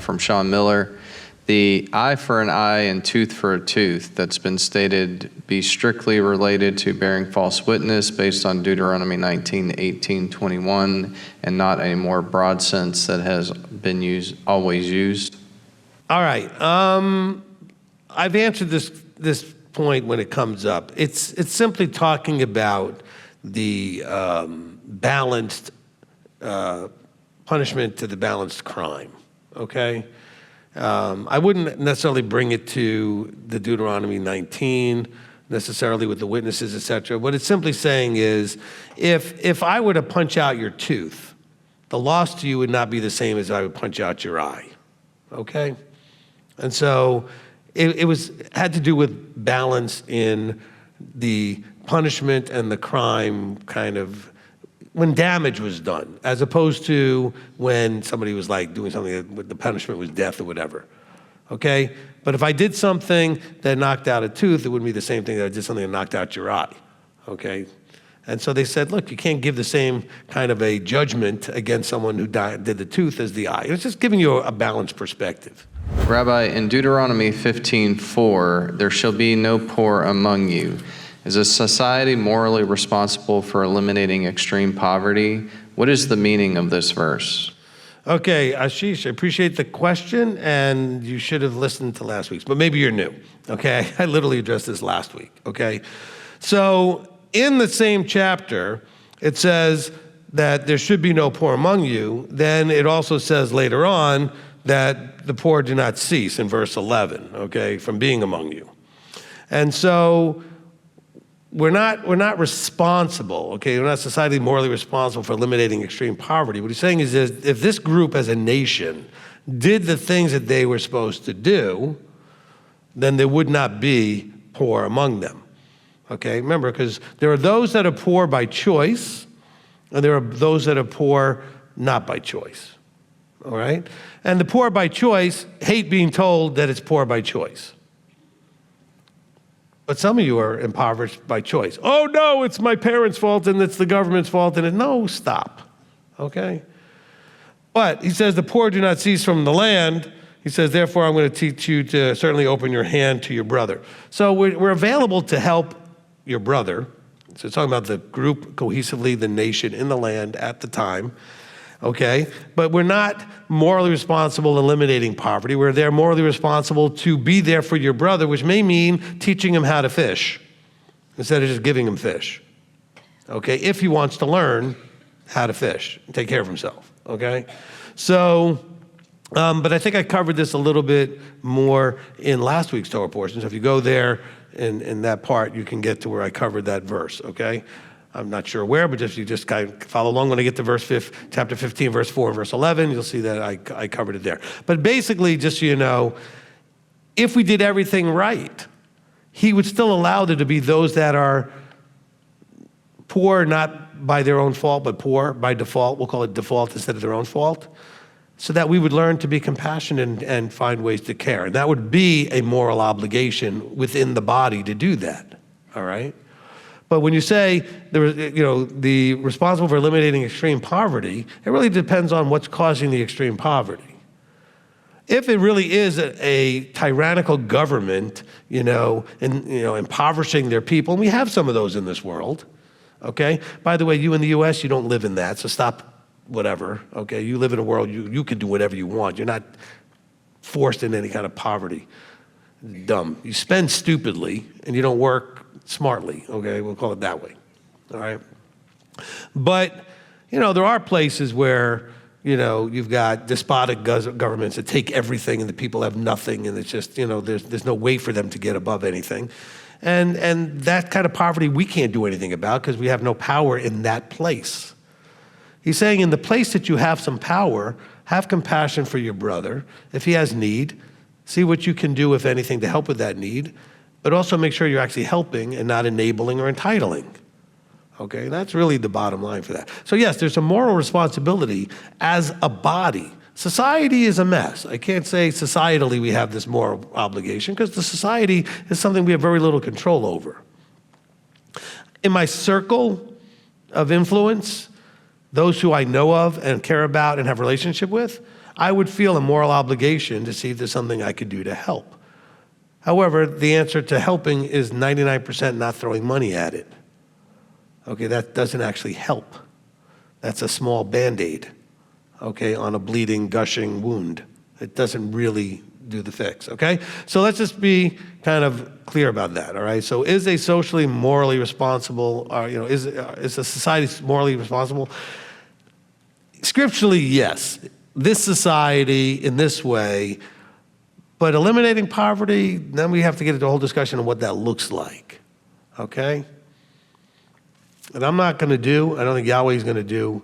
From Sean Miller. The eye for an eye and tooth for a tooth that's been stated be strictly related to bearing false witness based on Deuteronomy 19:18-21, and not a more broad sense that has been always used? All right. I've answered this point when it comes up. It's simply talking about the balanced punishment to the balanced crime, okay? I wouldn't necessarily bring it to the Deuteronomy 19 necessarily with the witnesses, etc. What it's simply saying is, if I were to punch out your tooth, the loss to you would not be the same as I would punch out your eye, okay? And so it had to do with balance in the punishment and the crime kind of when damage was done, as opposed to when somebody was like doing something that the punishment was death or whatever, okay? But if I did something that knocked out a tooth, it wouldn't be the same thing that I did something that knocked out your eye, okay? And so they said, look, you can't give the same kind of a judgment against someone who did the tooth as the eye. It's just giving you a balanced perspective. Rabbi, in Deuteronomy 15:4, there shall be no poor among you. Is a society morally responsible for eliminating extreme poverty? What is the meaning of this verse? Okay, Ashish, I appreciate the question, and you should have listened to last week's, but maybe you're new, okay? I literally addressed this last week, okay? So in the same chapter, it says that there should be no poor among you. Then it also says later on that the poor do not cease in verse 11, okay, from being among you. And so we're not responsible, okay? We're not societally morally responsible for eliminating extreme poverty. What he's saying is if this group as a nation did the things that they were supposed to do, then there would not be poor among them, okay? Remember, because there are those that are poor by choice, and there are those that are poor not by choice, all right? And the poor by choice hate being told that it's poor by choice. But some of you are impoverished by choice. Oh no, it's my parents' fault and it's the government's fault. And no, stop, okay? But he says the poor do not cease from the land. He says, therefore, I'm going to teach you to certainly open your hand to your brother. So we're available to help your brother. So it's talking about the group cohesively, the nation in the land at the time. Okay, but we're not morally responsible eliminating poverty. We're there morally responsible to be there for your brother, which may mean teaching him how to fish instead of just giving him fish. Okay, if he wants to learn how to fish and take care of himself. Okay, so, but I think I covered this a little bit more in last week's Torah portion. So if you go there in that part, you can get to where I covered that verse. Okay. I'm not sure where, but if you just kind of follow along when I get to chapter 15, verse 4, verse 11, you'll see that I covered it there. But basically, just so you know, if we did everything right, he would still allow there to be those that are poor, not by their own fault, but poor by default. We'll call it default instead of their own fault, so that we would learn to be compassionate and find ways to care. And that would be a moral obligation within the body to do that, all right? But when you say the responsible for eliminating extreme poverty, it really depends on what's causing the extreme poverty. If it really is a tyrannical government, impoverishing their people, and we have some of those in this world, okay? By the way, you in the U.S., you don't live in that, so stop whatever, okay? You live in a world, you can do whatever you want. You're not forced into any kind of poverty. Dumb. You spend stupidly, and you don't work smartly, okay? We'll call it that way, all right? But, there are places where, you've got despotic governments that take everything and the people have nothing, and it's just, there's no way for them to get above anything. And that kind of poverty we can't do anything about because we have no power in that place. He's saying in the place that you have some power, have compassion for your brother. If he has need, see what you can do, if anything, to help with that need, but also make sure you're actually helping and not enabling or entitling. Okay, that's really the bottom line for that. So yes, there's a moral responsibility as a body. Society is a mess. I can't say societally we have this moral obligation because the society is something we have very little control over. In my circle of influence, those who I know of and care about and have a relationship with, I would feel a moral obligation to see if there's something I could do to help. However, the answer to helping is 99% not throwing money at it. Okay, that doesn't actually help. That's a small Band-Aid, okay, on a bleeding, gushing wound. It doesn't really do the fix, okay? So let's just be kind of clear about that, all right? So is a socially, morally responsible, is a society morally responsible? Scripturally, yes. This society, in this way, but eliminating poverty, then we have to get into a whole discussion of what that looks like, okay? And I'm not going to do, I don't think Yahweh is going to do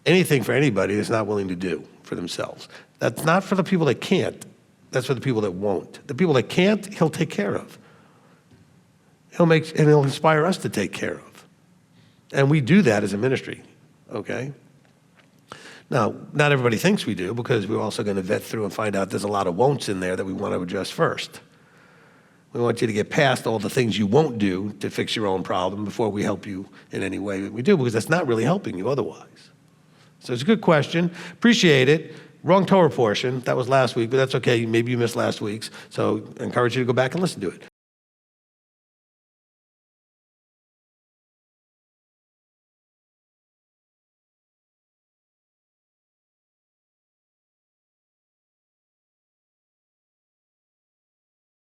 anything for anybody that's not willing to do for themselves. That's not for the people that can't. That's for the people that won't. The people that can't, he'll take care of. He'll inspire us to take care of. And we do that as a ministry, okay? Now, not everybody thinks we do, because we're also going to vet through and find out there's a lot of won'ts in there that we want to address first. We want you to get past all the things you won't do to fix your own problem before we help you in any way that we do, because that's not really helping you otherwise. So it's a good question. Appreciate it. Wrong Torah portion. That was last week, but that's okay. Maybe you missed last week's. So I encourage you to go back and listen to it.